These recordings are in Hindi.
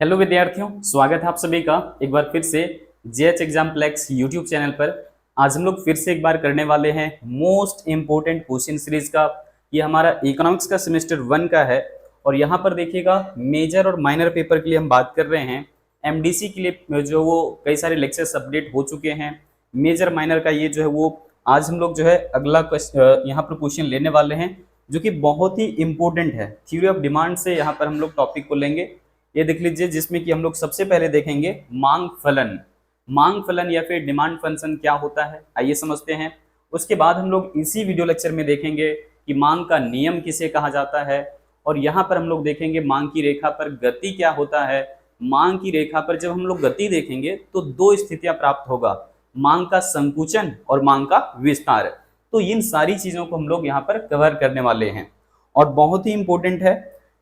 हेलो विद्यार्थियों, स्वागत है आप सभी का एक बार फिर से जेएच एग्जाम्प्लेक्स यूट्यूब चैनल पर। आज हम लोग फिर से एक बार करने वाले हैं मोस्ट इम्पोर्टेंट क्वेश्चन सीरीज का। ये हमारा इकोनॉमिक्स का सेमेस्टर 1 का है और यहाँ पर देखिएगा मेजर और माइनर पेपर के लिए हम बात कर रहे हैं। एमडीसी के लिए जो वो कई सारे लेक्चर्स अपडेट हो चुके हैं। मेजर माइनर का ये जो है वो आज हम लोग जो है अगला यहाँ पर क्वेश्चन लेने वाले हैं जो कि बहुत ही इंपॉर्टेंट है। थ्योरी ऑफ डिमांड से यहाँ पर हम लोग टॉपिक को लेंगे। ये देख लीजिए, जिसमें कि हम लोग सबसे पहले देखेंगे मांग फलन। मांग फलन या फिर डिमांड फंक्शन क्या होता है, आइए समझते हैं। उसके बाद हम लोग इसी वीडियो लेक्चर में देखेंगे कि मांग का नियम किसे कहा जाता है, और यहाँ पर हम लोग देखेंगे मांग की रेखा पर गति क्या होता है। मांग की रेखा पर जब हम लोग गति देखेंगे तो दो स्थितियां प्राप्त होगा, मांग का संकुचन और मांग का विस्तार। तो इन सारी चीजों को हम लोग यहाँ पर कवर करने वाले हैं और बहुत ही इंपॉर्टेंट है।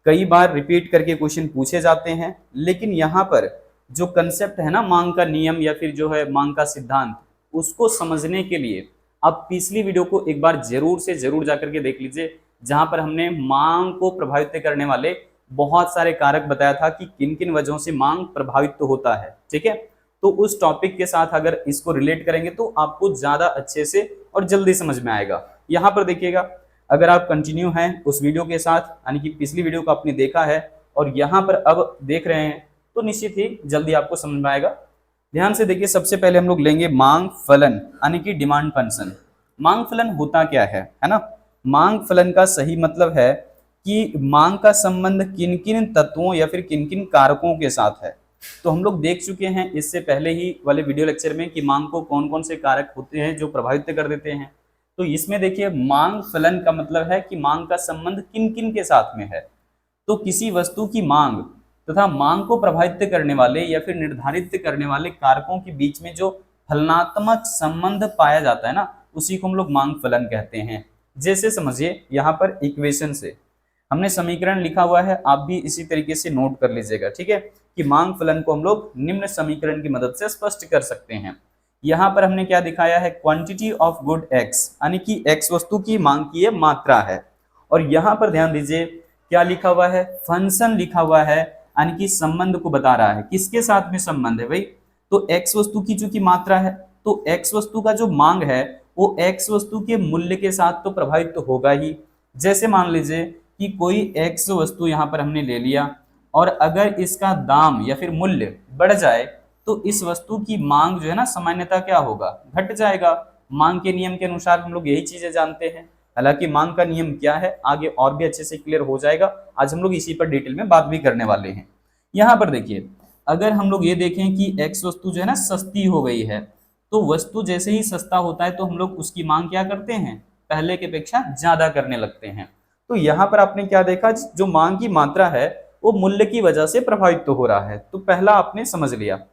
कई बार रिपीट करके क्वेश्चन पूछे जाते हैं, लेकिन यहाँ पर जो कंसेप्ट है ना मांग का नियम या फिर जो है मांग का सिद्धांत, उसको समझने के लिए आप पिछली वीडियो को एक बार जरूर से जरूर जाकर के देख लीजिए, जहां पर हमने मांग को प्रभावित करने वाले बहुत सारे कारक बताया था कि किन किन वजहों से मांग प्रभावित होता है। ठीक है, तो उस टॉपिक के साथ अगर इसको रिलेट करेंगे तो आपको ज्यादा अच्छे से और जल्दी समझ में आएगा। यहाँ पर देखिएगा, अगर आप कंटिन्यू हैं उस वीडियो के साथ, यानी कि पिछली वीडियो को आपने देखा है और यहाँ पर अब देख रहे हैं, तो निश्चित ही जल्दी आपको समझ में आएगा। ध्यान से देखिए, सबसे पहले हम लोग लेंगे मांग फलन यानी कि डिमांड फंक्शन। मांग फलन होता क्या है ना। मांग फलन का सही मतलब है कि मांग का संबंध किन किन तत्वों या फिर किन किन कारकों के साथ है। तो हम लोग देख चुके हैं इससे पहले ही वाले वीडियो लेक्चर में कि मांग को कौन कौन से कारक होते हैं जो प्रभावित कर देते हैं। तो इसमें देखिए, मांग फलन का मतलब है कि मांग का संबंध किन किन के साथ में है। तो किसी वस्तु की मांग तथा मांग को प्रभावित करने वाले या फिर निर्धारित करने वाले कारकों के बीच में जो फलनात्मक संबंध पाया जाता है ना, उसी को हम लोग मांग फलन कहते हैं। जैसे समझिए, यहाँ पर इक्वेशन से हमने समीकरण लिखा हुआ है, आप भी इसी तरीके से नोट कर लीजिएगा। ठीक है, कि मांग फलन को हम लोग निम्न समीकरण की मदद से स्पष्ट कर सकते हैं। यहाँ पर हमने क्या दिखाया है, क्वांटिटी ऑफ गुड एक्स, यानी कि एक्स वस्तु की मांग की ये मात्रा है। और यहाँ पर ध्यान दीजिए क्या लिखा हुआ है, फंक्शन लिखा हुआ है, यानी कि संबंध को बता रहा है। किसके साथ में संबंध है भाई, तो एक्स वस्तु की चूंकि मात्रा है, तो एक्स वस्तु का जो मांग है वो एक्स वस्तु के मूल्य के साथ तो प्रभावित तो होगा ही। जैसे मान लीजिए कि कोई एक्स वस्तु यहाँ पर हमने ले लिया और अगर इसका दाम या फिर मूल्य बढ़ जाए तो इस वस्तु की मांग जो है ना सामान्यतः क्या होगा, घट जाएगा। मांग के नियम के अनुसार हम लोग यही चीजें जानते हैं। हालांकि मांग का नियम क्या है आगे और भी अच्छे से क्लियर हो जाएगा, आज हम लोग इसी पर डिटेल में बात भी करने वाले हैं। यहाँ पर देखिए, अगर हम लोग ये देखें कि एक्स वस्तु जो है ना सस्ती हो गई है, तो वस्तु जैसे ही सस्ता होता है तो हम लोग उसकी मांग क्या करते हैं, पहले की अपेक्षा ज्यादा करने लगते हैं। तो यहाँ पर आपने क्या देखा, जो मांग की मात्रा है वो मूल्य की वजह से प्रभावित तो हो रहा है। तो पहला आपने समझ लिया।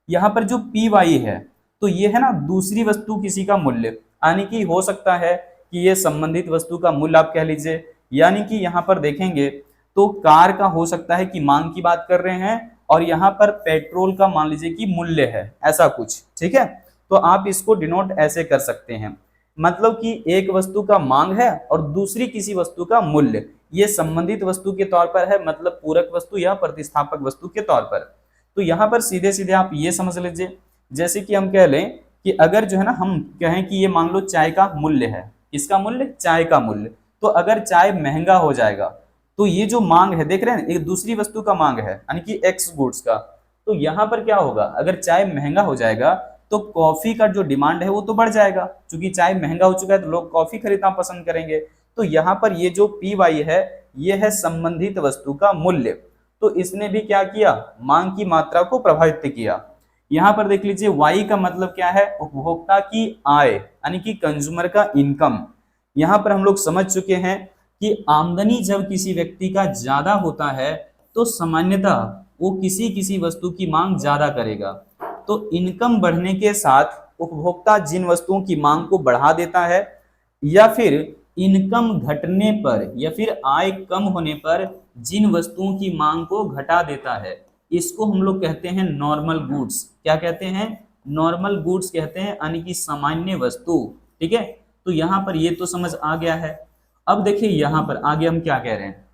यहाँ पर जो पी वाई है, तो ये है ना दूसरी वस्तु किसी का मूल्य, यानी कि हो सकता है कि ये संबंधित वस्तु का मूल्य आप कह लीजिए। यानी कि यहाँ पर देखेंगे तो कार का हो सकता है कि मांग की बात कर रहे हैं और यहाँ पर पेट्रोल का मान लीजिए कि मूल्य है, ऐसा कुछ। ठीक है, तो आप इसको डिनोट ऐसे कर सकते हैं, मतलब कि एक वस्तु का मांग है और दूसरी किसी वस्तु का मूल्य, ये संबंधित वस्तु के तौर पर है, मतलब पूरक वस्तु या प्रतिस्थापक वस्तु के तौर पर। तो यहाँ पर सीधे सीधे आप ये समझ लीजिए, जैसे कि हम कह लें कि अगर जो है ना हम कहें कि ये मान लो चाय का मूल्य है, इसका मूल्य चाय का मूल्य, तो अगर चाय महंगा हो जाएगा तो ये जो मांग है, देख रहे हैं, एक दूसरी वस्तु का मांग है यानी कि एक्स गुड्स का, तो यहाँ पर क्या होगा, अगर चाय महंगा हो जाएगा तो कॉफी का जो डिमांड है वो तो बढ़ जाएगा, क्योंकि चाय महंगा हो चुका है तो लोग कॉफी खरीदना पसंद करेंगे। तो यहाँ पर ये जो पी वाई है ये है संबंधित वस्तु का मूल्य, तो इसने भी क्या किया, मांग की मात्रा को प्रभावित किया। यहाँ पर देख लीजिए, वाई का मतलब क्या है, उपभोक्ता की आय, यानी कि कंज्यूमर का इनकम। यहाँ पर हम लोग समझ चुके हैं कि आमदनी जब किसी व्यक्ति का ज्यादा होता है तो सामान्यतः वो किसी किसी वस्तु की मांग ज्यादा करेगा। तो इनकम बढ़ने के साथ उपभोक्ता जिन वस्तुओं की मांग को बढ़ा देता है, या फिर इनकम घटने पर या फिर आय कम होने पर जिन वस्तुओं की मांग को घटा देता है, इसको हम लोग कहते हैं नॉर्मल गुड्स। क्या कहते हैं, नॉर्मल गुड्स कहते हैं, यानी कि सामान्य वस्तु। ठीक है, तो यहाँ पर ये तो समझ आ गया है। अब देखिए यहाँ पर आगे हम क्या कह रहे हैं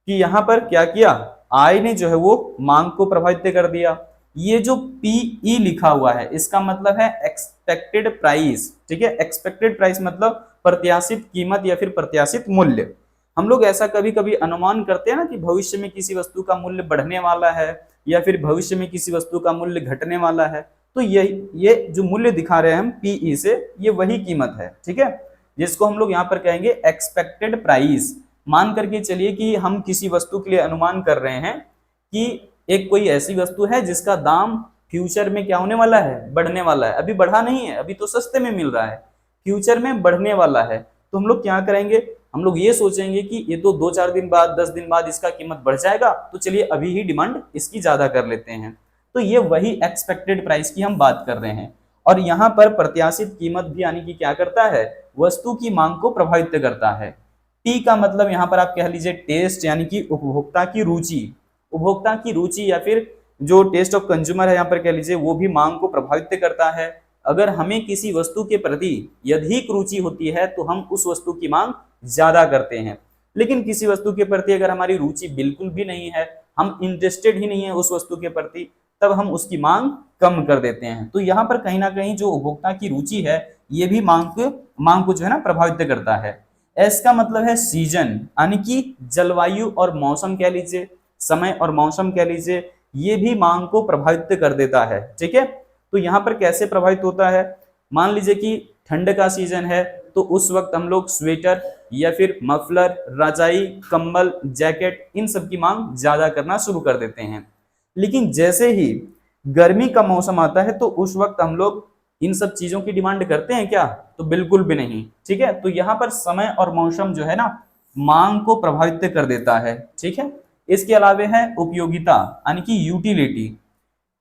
कि यहाँ पर क्या किया, आई ने जो है वो मांग को प्रभावित कर दिया। ये जो पीई लिखा हुआ है इसका मतलब है एक्सपेक्टेड प्राइस, ठीक है। एक्सपेक्टेड प्राइस मतलब प्रत्याशित कीमत या फिर प्रत्याशित मूल्य। हम लोग ऐसा कभी कभी अनुमान करते हैं ना कि भविष्य में किसी वस्तु का मूल्य बढ़ने वाला है या फिर भविष्य में किसी वस्तु का मूल्य घटने वाला है, तो ये जो मूल्य दिखा रहे हैं हम पीई से, ये वही कीमत है, ठीक है, जिसको हम लोग यहाँ पर कहेंगे एक्सपेक्टेड प्राइस। मान करके चलिए कि हम किसी वस्तु के लिए अनुमान कर रहे हैं कि एक कोई ऐसी वस्तु है जिसका दाम फ्यूचर में क्या होने वाला है, बढ़ने वाला है। अभी बढ़ा नहीं है, अभी तो सस्ते में मिल रहा है, फ्यूचर में बढ़ने वाला है। तो हम लोग क्या करेंगे, हम लोग ये सोचेंगे कि ये तो 2-4 दिन बाद, 10 दिन बाद इसका कीमत बढ़ जाएगा, तो चलिए अभी ही डिमांड इसकी ज्यादा कर लेते हैं। तो ये वही एक्सपेक्टेड प्राइस की हम बात कर रहे हैं। और यहाँ पर प्रत्याशित कीमत भी यानी कि क्या करता है, वस्तु की मांग को प्रभावित करता है। टी का मतलब यहाँ पर आप कह लीजिए टेस्ट, यानी कि उपभोक्ता की रुचि। उपभोक्ता की रुचि या फिर जो टेस्ट ऑफ कंज्यूमर है यहाँ पर कह लीजिए, वो भी मांग को प्रभावित करता है। अगर हमें किसी वस्तु के प्रति अधिक रुचि होती है तो हम उस वस्तु की मांग ज्यादा करते हैं, लेकिन किसी वस्तु के प्रति अगर हमारी रुचि बिल्कुल भी नहीं है, हम इंटरेस्टेड ही नहीं है उस वस्तु के प्रति, तब हम उसकी मांग कम कर देते हैं। तो यहाँ पर कहीं ना कहीं जो उपभोक्ता की रुचि है ये भी मांग को जो है ना प्रभावित करता है। एस का मतलब है सीजन, यानी कि जलवायु और मौसम कह लीजिए, समय और मौसम कह लीजिए, ये भी मांग को प्रभावित कर देता है, ठीक है। तो यहाँ पर कैसे प्रभावित होता है, मान लीजिए कि ठंड का सीजन है तो उस वक्त हम लोग स्वेटर या फिर मफलर, रजाई, कंबल, जैकेट, इन सब की मांग ज्यादा करना शुरू कर देते हैं। लेकिन जैसे ही गर्मी का मौसम आता है तो उस वक्त हम लोग इन सब चीजों की डिमांड करते हैं क्या, तो बिल्कुल भी नहीं, ठीक है। तो यहाँ पर समय और मौसम जो है ना मांग को प्रभावित कर देता है, ठीक है। इसके अलावा है उपयोगिता, यानी कि यूटिलिटी।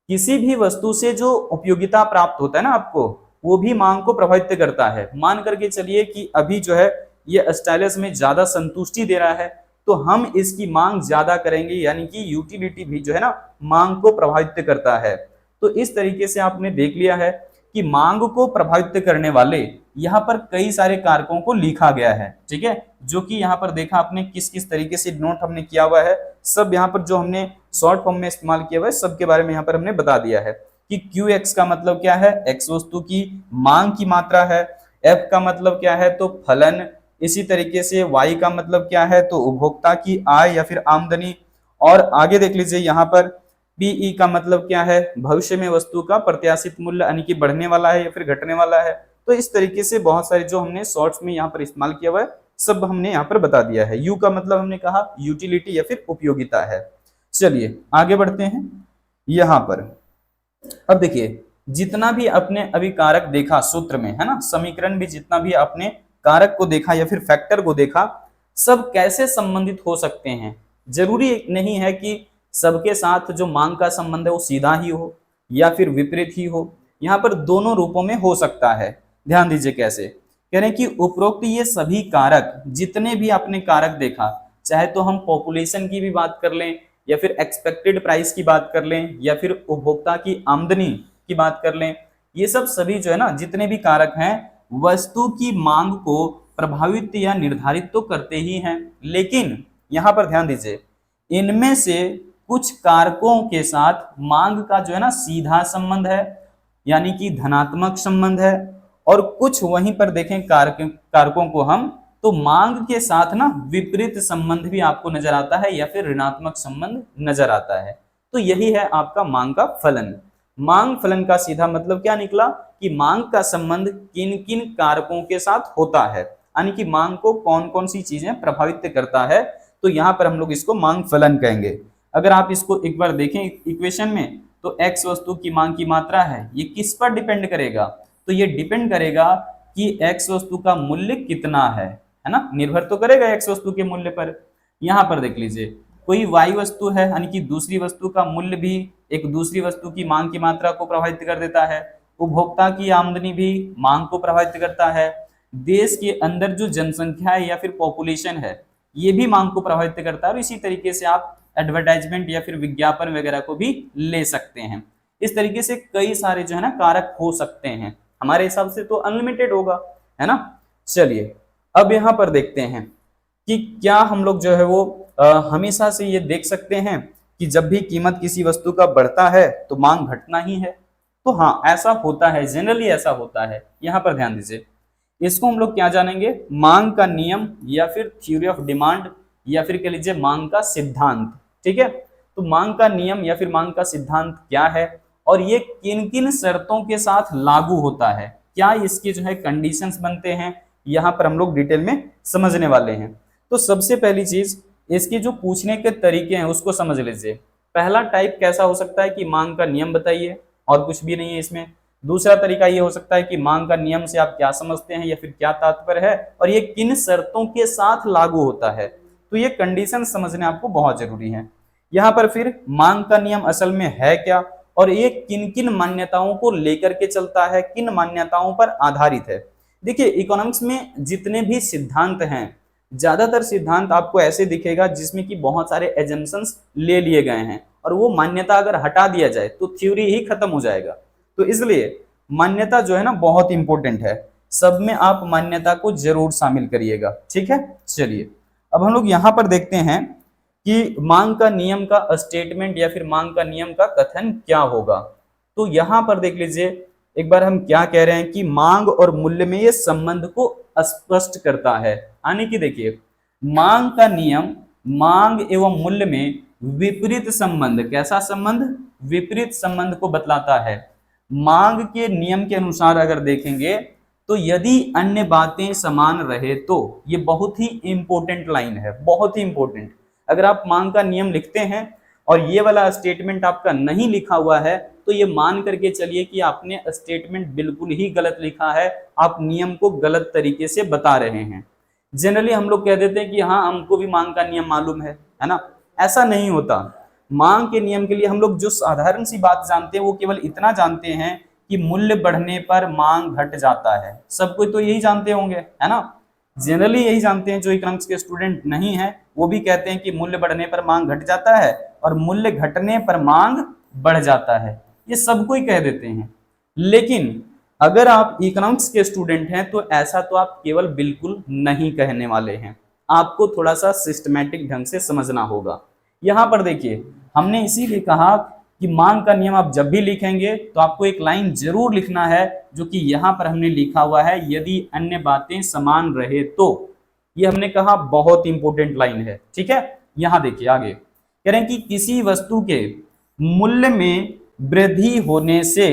किसी भी वस्तु से जो उपयोगिता प्राप्त होता है ना आपको, वो भी मांग को प्रभावित करता है। मान करके चलिए कि अभी जो है ये स्टाइलस में ज्यादा संतुष्टि दे रहा है, तो हम इसकी मांग ज्यादा करेंगे, यानी कि यूटिलिटी भी जो है ना मांग को प्रभावित करता है। तो इस तरीके से आपने देख लिया है कि मांग को प्रभावित करने वाले यहाँ पर कई सारे कारकों को लिखा गया है, ठीक है, जो कि यहाँ पर देखा आपने किस किस तरीके से नोट हमने किया हुआ है, सब यहाँ पर जो हमने शॉर्ट फॉर्म में इस्तेमाल किया हुआ है सब के बारे में यहाँ पर हमने बता दिया है कि क्यू एक्स का मतलब क्या है, एक्स वस्तु की मांग की मात्रा है। एफ का मतलब क्या है, तो फलन। इसी तरीके से वाई का मतलब क्या है, तो उपभोक्ता की आय या फिर आमदनी। और आगे देख लीजिए यहाँ पर पीई का मतलब क्या है, भविष्य में वस्तु का प्रत्याशित मूल्य, यानी कि बढ़ने वाला है या फिर घटने वाला है। तो इस तरीके से बहुत सारे जो हमने शॉर्ट्स में यहाँ पर इस्तेमाल किया हुआ है सब हमने यहाँ पर बता दिया है। यू का मतलब हमने कहा यूटिलिटी या फिर उपयोगिता है। चलिए आगे बढ़ते हैं यहाँ पर। अब देखिए जितना भी अपने अभी कारक देखा सूत्र में, है ना, समीकरण भी जितना भी अपने कारक को देखा या फिर फैक्टर को देखा, सब कैसे संबंधित हो सकते हैं। जरूरी नहीं है कि सबके साथ जो मांग का संबंध है वो सीधा ही हो या फिर विपरीत ही हो, यहाँ पर दोनों रूपों में हो सकता है। ध्यान दीजिए कैसे कह रहे हैं कि उपरोक्त ये सभी कारक, जितने भी आपने कारक देखा, चाहे तो हम पॉपुलेशन की भी बात कर लें या फिर एक्सपेक्टेड प्राइस की बात कर लें या फिर उपभोक्ता की आमदनी की बात कर लें, ये सब सभी जो है ना जितने भी कारक हैं वस्तु की मांग को प्रभावित या निर्धारित तो करते ही हैं। लेकिन यहाँ पर ध्यान दीजिए इनमें से कुछ कारकों के साथ मांग का जो है ना सीधा संबंध है, यानी कि धनात्मक संबंध है, और कुछ वहीं पर देखें कारकों को हम तो मांग के साथ ना विपरीत संबंध भी आपको नजर आता है या फिर ऋणात्मक संबंध नजर आता है। तो यही है आपका मांग का फलन। मांग फलन का सीधा मतलब क्या निकला कि मांग का संबंध किन किन कारकों के साथ होता है, यानी कि मांग को कौन कौन सी चीजें प्रभावित करता है। तो यहाँ पर हम लोग इसको मांग फलन कहेंगे। अगर आप इसको एक बार देखें इक्वेशन में, तो एक्स वस्तु की मांग की मात्रा है, ये किस पर डिपेंड करेगा, तो ये डिपेंड करेगा कि एक्स वस्तु का मूल्य कितना है ना, निर्भर तो करेगा एक्स वस्तु के मूल्य पर। यहाँ पर देख लीजिए कोई वाई वस्तु है, यानी कि दूसरी वस्तु का मूल्य भी एक दूसरी वस्तु की मांग की मात्रा को प्रभावित कर देता है। उपभोक्ता की आमदनी भी मांग को प्रभावित करता है। देश के अंदर जो जनसंख्या है या फिर पॉपुलेशन है ये भी मांग को प्रभावित करता है। और इसी तरीके से आप एडवर्टाइजमेंट या फिर विज्ञापन वगैरह को भी ले सकते हैं। इस तरीके से कई सारे जो है ना कारक हो सकते हैं, हमारे हिसाब से तो अनलिमिटेड होगा, है ना। चलिए अब यहाँ पर देखते हैं कि क्या हम लोग जो है वो हमेशा से ये देख सकते हैं कि जब भी कीमत किसी वस्तु का बढ़ता है तो मांग घटना ही है। तो हाँ, ऐसा होता है, जनरली ऐसा होता है। यहाँ पर ध्यान दीजिए, इसको हम लोग क्या जानेंगे, मांग का नियम या फिर थ्योरी ऑफ डिमांड या फिर कह लीजिए मांग का सिद्धांत। ठीक है, तो मांग का नियम या फिर मांग का सिद्धांत क्या है और ये किन किन शर्तों के साथ लागू होता है, क्या इसके जो है कंडीशंस बनते हैं, यहाँ पर हम लोग डिटेल में समझने वाले हैं। तो सबसे पहली चीज, इसके जो पूछने के तरीके हैं उसको समझ लीजिए। पहला टाइप कैसा हो सकता है कि मांग का नियम बताइए, और कुछ भी नहीं है इसमें। दूसरा तरीका ये हो सकता है कि मांग का नियम से आप क्या समझते हैं या फिर क्या तात्पर्य है और ये किन शर्तों के साथ लागू होता है। तो ये कंडीशन समझने आपको बहुत जरूरी है। यहाँ पर फिर मांग का नियम असल में है क्या और ये किन किन मान्यताओं को लेकर के चलता है, किन मान्यताओं पर आधारित है। देखिए, इकोनॉमिक्स में जितने भी सिद्धांत हैं, ज्यादातर सिद्धांत आपको ऐसे दिखेगा जिसमें कि बहुत सारे एजम्पशंस ले लिए गए हैं और वो मान्यता अगर हटा दिया जाए तो थ्योरी ही खत्म हो जाएगा। तो इसलिए मान्यता जो है ना बहुत इंपॉर्टेंट है, सब में आप मान्यता को जरूर शामिल करिएगा। ठीक है, चलिए अब हम लोग यहाँ पर देखते हैं कि मांग का नियम का स्टेटमेंट या फिर मांग का नियम का कथन क्या होगा। तो यहाँ पर देख लीजिए एक बार हम क्या कह रहे हैं कि मांग और मूल्य में ये संबंध को स्पष्ट करता है। यानी कि देखिए, मांग का नियम मांग एवं मूल्य में विपरीत संबंध, कैसा संबंध, विपरीत संबंध को बतलाता है। मांग के नियम के अनुसार अगर देखेंगे तो यदि अन्य बातें समान रहे तो, ये बहुत ही इंपॉर्टेंट लाइन है, बहुत ही इंपॉर्टेंट। अगर आप मांग का नियम लिखते हैं और ये वाला स्टेटमेंट आपका नहीं लिखा हुआ है तो ये मान करके चलिए कि आपने स्टेटमेंट बिल्कुल ही गलत लिखा है, आप नियम को गलत तरीके से बता रहे हैं। जनरली हम लोग कह देते हैं कि हाँ हमको भी मांग का नियम मालूम है ना, ऐसा नहीं होता। मांग के नियम के लिए हम लोग जो साधारण सी बात जानते हैं वो केवल इतना जानते हैं कि मूल्य बढ़ने पर मांग घट जाता है। सब कोई तो यही जानते होंगे, है ना, जनरली यही जानते हैं। जो इकोनॉमिक्स के स्टूडेंट नहीं है वो भी कहते हैं कि मूल्य बढ़ने पर मांग घट जाता है और मूल्य घटने पर मांग बढ़ जाता है, ये सब कोई कह देते हैं। लेकिन अगर आप इकोनॉमिक्स के स्टूडेंट हैं तो ऐसा तो आप केवल बिल्कुल नहीं कहने वाले हैं, आपको थोड़ा सा सिस्टमैटिक ढंग से समझना होगा। यहाँ पर देखिए, हमने इसीलिए कहा कि मांग का नियम आप जब भी लिखेंगे तो आपको एक लाइन जरूर लिखना है, जो कि यहाँ पर हमने लिखा हुआ है, यदि अन्य बातें समान रहे तो। ये हमने कहा बहुत इंपॉर्टेंट लाइन है। ठीक है, यहाँ देखिए आगे कह रहे हैं कि किसी वस्तु के मूल्य में वृद्धि होने से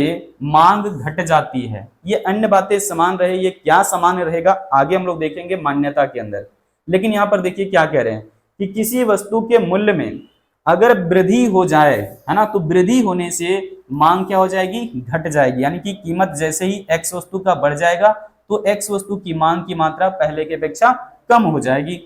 मांग घट जाती है। ये अन्य बातें समान रहे, ये क्या समान रहेगा आगे हम लोग देखेंगे मान्यता के अंदर। लेकिन यहाँ पर देखिए क्या कह रहे हैं कि किसी वस्तु के मूल्य में अगर वृद्धि हो जाए, है ना, तो वृद्धि होने से मांग क्या हो जाएगी, घट जाएगी। यानी कि कीमत जैसे ही एक्स वस्तु का बढ़ जाएगा तो एक्स वस्तु की मांग की मात्रा पहले के अपेक्षा कम हो जाएगी।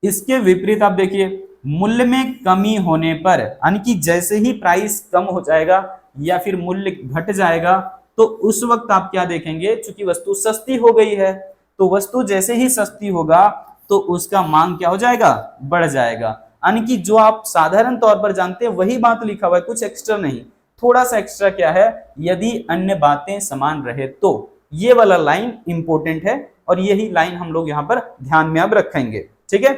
इसके विपरीत आप देखिए, मूल्य में कमी होने पर, यानी कि जैसे ही प्राइस कम हो जाएगा या फिर मूल्य घट जाएगा तो उस वक्त आप क्या देखेंगे, चूंकि वस्तु सस्ती हो गई है तो वस्तु जैसे ही सस्ती होगा तो उसका मांग क्या हो जाएगा, बढ़ जाएगा। यानी कि जो आप साधारण तौर पर जानते हैं वही बात लिखा हुआ है, कुछ एक्स्ट्रा नहीं। थोड़ा सा एक्स्ट्रा क्या है, यदि अन्य बातें समान रहे तो। ये वाला लाइन इंपॉर्टेंट है और यही लाइन हम लोग यहाँ पर ध्यान में अब रखेंगे। ठीक है,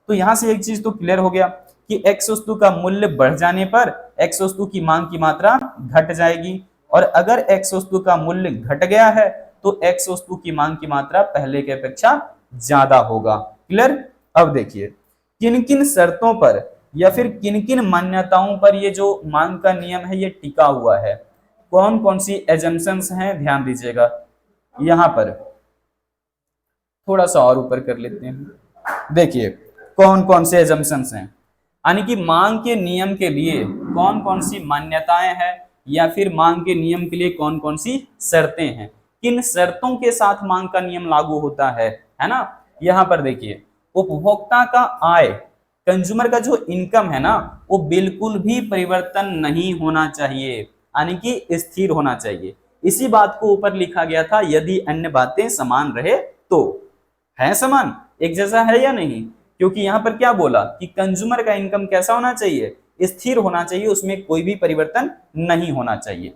तो यहां से एक चीज तो क्लियर हो गया कि एक्स वस्तु का मूल्य बढ़ जाने पर एक्स वस्तु की मांग की मात्रा घट जाएगी, और अगर एक्स वस्तु का मूल्य घट गया है तो एक्स वस्तु की मांग की मात्रा पहले के अपेक्षा ज्यादा होगा। क्लियर। अब देखिए किन किन शर्तों पर या फिर किन किन मान्यताओं पर ये जो मांग का नियम है ये टिका हुआ है, कौन कौन सी एजम्पशंस हैं, ध्यान दीजिएगा। यहां पर थोड़ा सा और ऊपर कर लेते हैं, देखिए कौन कौन से एजम्पशंस हैं, यानी कि मांग के नियम के लिए कौन कौन सी मान्यताएं हैं या फिर मांग के नियम के लिए कौन कौन सी शर्तें हैं, किन शर्तों के साथ मांग का नियम लागू होता है ना। यहाँ पर देखिए, उपभोक्ता का आय, कंज्यूमर का जो इनकम है ना, वो बिल्कुल भी परिवर्तन नहीं होना चाहिए, यानी कि स्थिर होना चाहिए। इसी बात को ऊपर लिखा गया था, यदि अन्य बातें समान रहे तो। है समान, एक जैसा है या नहीं, क्योंकि यहाँ पर क्या बोला कि कंज्यूमर का इनकम कैसा होना चाहिए, स्थिर होना चाहिए, उसमें कोई भी परिवर्तन नहीं होना चाहिए।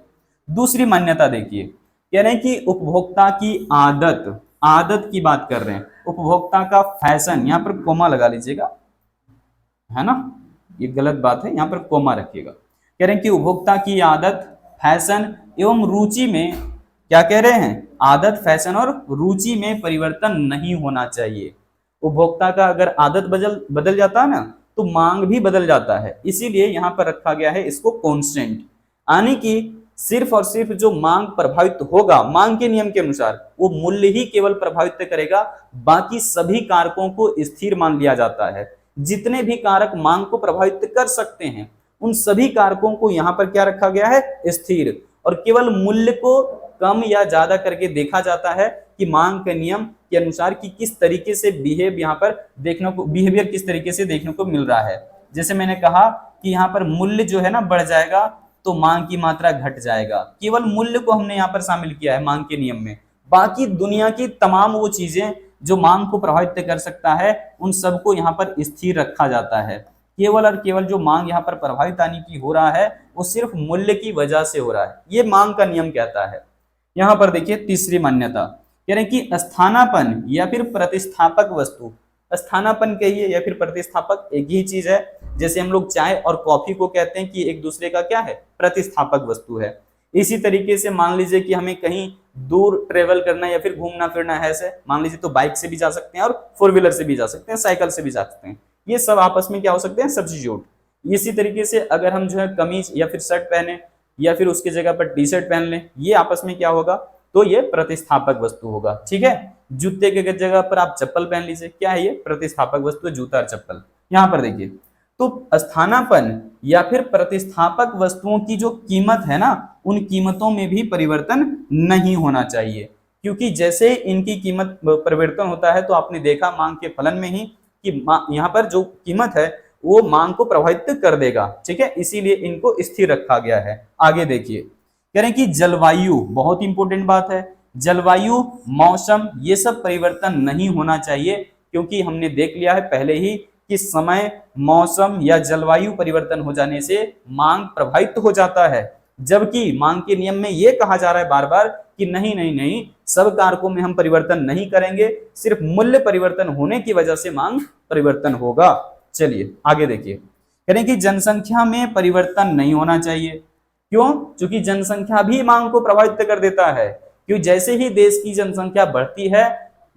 दूसरी मान्यता देखिए, कह रहे हैं कि उपभोक्ता की आदत, आदत की बात कर रहे हैं, उपभोक्ता का फैशन, यहाँ पर कोमा लगा लीजिएगा, है ना, ये गलत बात है, यहाँ पर कोमा रखिएगा। कह रहे हैं कि उपभोक्ता की आदत, फैशन एवं रुचि में, क्या कह रहे हैं, आदत, फैशन और रुचि में परिवर्तन नहीं होना चाहिए। उपभोक्ता का अगर आदत बदल जाता है ना, तो मांग भी बदल जाता है, इसीलिए यहाँ पर रखा गया है इसको कांस्टेंट, यानी कि सिर्फ और सिर्फ जो मांग प्रभावित होगा मांग के नियम के अनुसार, वो मूल्य ही केवल प्रभावित करेगा, बाकी सभी कारकों को स्थिर मान लिया जाता है। जितने भी कारक मांग को प्रभावित कर सकते हैं, उन सभी कारकों को यहाँ पर क्या रखा गया है, स्थिर, और केवल मूल्य को कम या ज्यादा करके देखा जाता है कि मांग के नियम के अनुसार कि किस तरीके से बिहेवियर किस तरीके से देखने को मिल रहा है। जैसे मैंने कहा कि यहाँ पर मूल्य जो है ना बढ़ जाएगा तो मांग की मात्रा घट जाएगा, केवल मूल्य को हमने यहाँ पर शामिल किया है मांग के नियम में, बाकी दुनिया की तमाम वो चीजें जो मांग को प्रभावित कर सकता है उन सबको यहाँ पर स्थिर रखा जाता है। केवल और केवल जो मांग यहाँ पर प्रभावित यानी कि हो रहा है वो सिर्फ मूल्य की वजह से हो रहा है, ये मांग का नियम कहता है। यहाँ पर देखिए तीसरी मान्यता, कह रहे हैं कि स्थानापन्न या फिर प्रतिस्थापक वस्तु, स्थानापन्न कहिए या फिर प्रतिस्थापक एक ही चीज है। जैसे हम लोग चाय और कॉफी को कहते हैं कि एक दूसरे का क्या है, प्रतिस्थापक वस्तु है। इसी तरीके से मान लीजिए कि हमें कहीं दूर ट्रेवल करना या फिर घूमना फिरना है, ऐसे मान लीजिए, तो बाइक से भी जा सकते हैं और 4 व्हीलर से भी जा सकते हैं, साइकिल से भी जा सकते हैं, ये सब आपस में क्या हो सकते हैं, सब्स्टिट्यूट। इसी तरीके से अगर हम जो है कमीज या फिर शर्ट पहने या फिर उसकी जगह पर टी शर्ट पहन लें, ये आपस में क्या होगा, तो ये प्रतिस्थापक वस्तु होगा। ठीक है, जूते के जगह पर आप चप्पल पहन लीजिए, क्या है ये, प्रतिस्थापक वस्तु, जूता और चप्पल। यहाँ पर देखिए, तो स्थानापन्न या फिर प्रतिस्थापक वस्तुओं की जो कीमत है ना, उन कीमतों में भी परिवर्तन नहीं होना चाहिए, क्योंकि जैसे इनकी कीमत परिवर्तन होता है तो आपने देखा मांग के फलन में ही कि यहाँ पर जो कीमत है वो मांग को प्रभावित कर देगा। ठीक है, इसीलिए इनको स्थिर रखा गया है। आगे देखिए, कह रहे हैं कि जलवायु, बहुत इंपॉर्टेंट बात है, जलवायु, मौसम, ये सब परिवर्तन नहीं होना चाहिए, क्योंकि हमने देख लिया है पहले ही कि समय, मौसम या जलवायु परिवर्तन हो जाने से मांग प्रभावित हो जाता है। जबकि मांग के नियम में यह कहा जा रहा है बार बार कि नहीं नहीं नहीं, सब कारकों में हम परिवर्तन नहीं करेंगे, सिर्फ मूल्य परिवर्तन होने की वजह से मांग परिवर्तन होगा। चलिए आगे देखिए, कह रहे हैं कि जनसंख्या में परिवर्तन नहीं होना चाहिए। क्यों? क्योंकि जनसंख्या भी मांग को प्रभावित कर देता है, क्योंकि जैसे ही देश की जनसंख्या बढ़ती है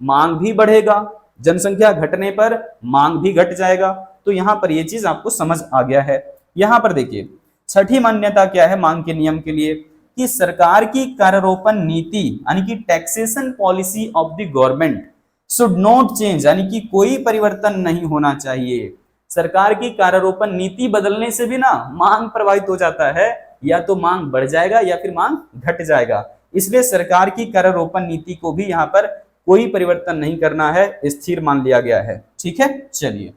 मांग भी बढ़ेगा, जनसंख्या घटने पर मांग भी घट जाएगा। तो यहाँ पर ये चीज आपको समझ आ गया है। यहाँ पर देखिए, छठी मान्यता क्या है मांग के नियम के लिए, कि सरकार की करारोपण नीति यानी कि taxation policy of the government should not change, यानी कि कोई परिवर्तन नहीं होना चाहिए। सरकार की करारोपण नीति बदलने से भी ना मांग प्रभावित हो जाता है, या तो मांग बढ़ जाएगा या फिर मांग घट जाएगा। इसलिए सरकार की करारोपण नीति को भी यहाँ पर कोई परिवर्तन नहीं करना है, स्थिर मान लिया गया है। ठीक है, चलिए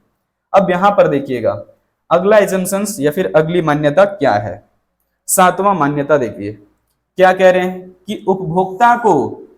अब यहाँ पर देखिएगा अगला एजम्पशंस या फिर अगली मान्यता क्या है। सातवां मान्यता देखिए, क्या कह रहे हैं कि उपभोक्ता को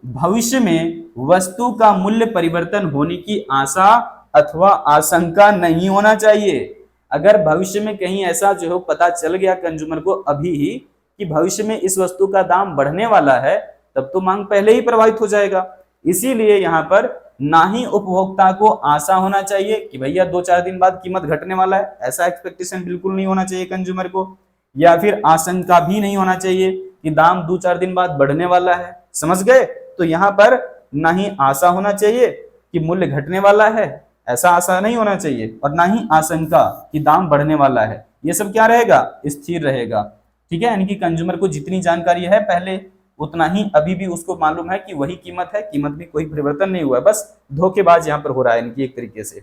भविष्य में वस्तु का मूल्य परिवर्तन होने की आशा अथवा आशंका नहीं होना चाहिए। अगर भविष्य में कहीं ऐसा जो है पता चल गया कंज्यूमर को अभी ही कि भविष्य में इस वस्तु का दाम बढ़ने वाला है, तब तो मांग पहले ही प्रभावित हो जाएगा। इसीलिए यहाँ पर ना ही उपभोक्ता को आशा होना चाहिए कि भैया 2-4 दिन बाद कीमत घटने वाला है, ऐसा एक्सपेक्टेशन बिल्कुल नहीं होना चाहिए कंज्यूमर को, या फिर आशंका भी नहीं होना चाहिए कि दाम 2-4 दिन बाद बढ़ने वाला है। समझ गए? तो यहाँ पर ना ही आशा होना चाहिए कि मूल्य घटने वाला है, ऐसा आशा नहीं होना चाहिए, और ना ही आशंका कि दाम बढ़ने वाला है। ये सब क्या रहेगा? स्थिर रहेगा। ठीक है, यानी कि कंज्यूमर को जितनी जानकारी है पहले उतना ही अभी भी उसको मालूम है कि वही कीमत है, कीमत में कोई परिवर्तन नहीं हुआ है, बस धोखेबाज यहाँ पर हो रहा है इनकी एक तरीके से।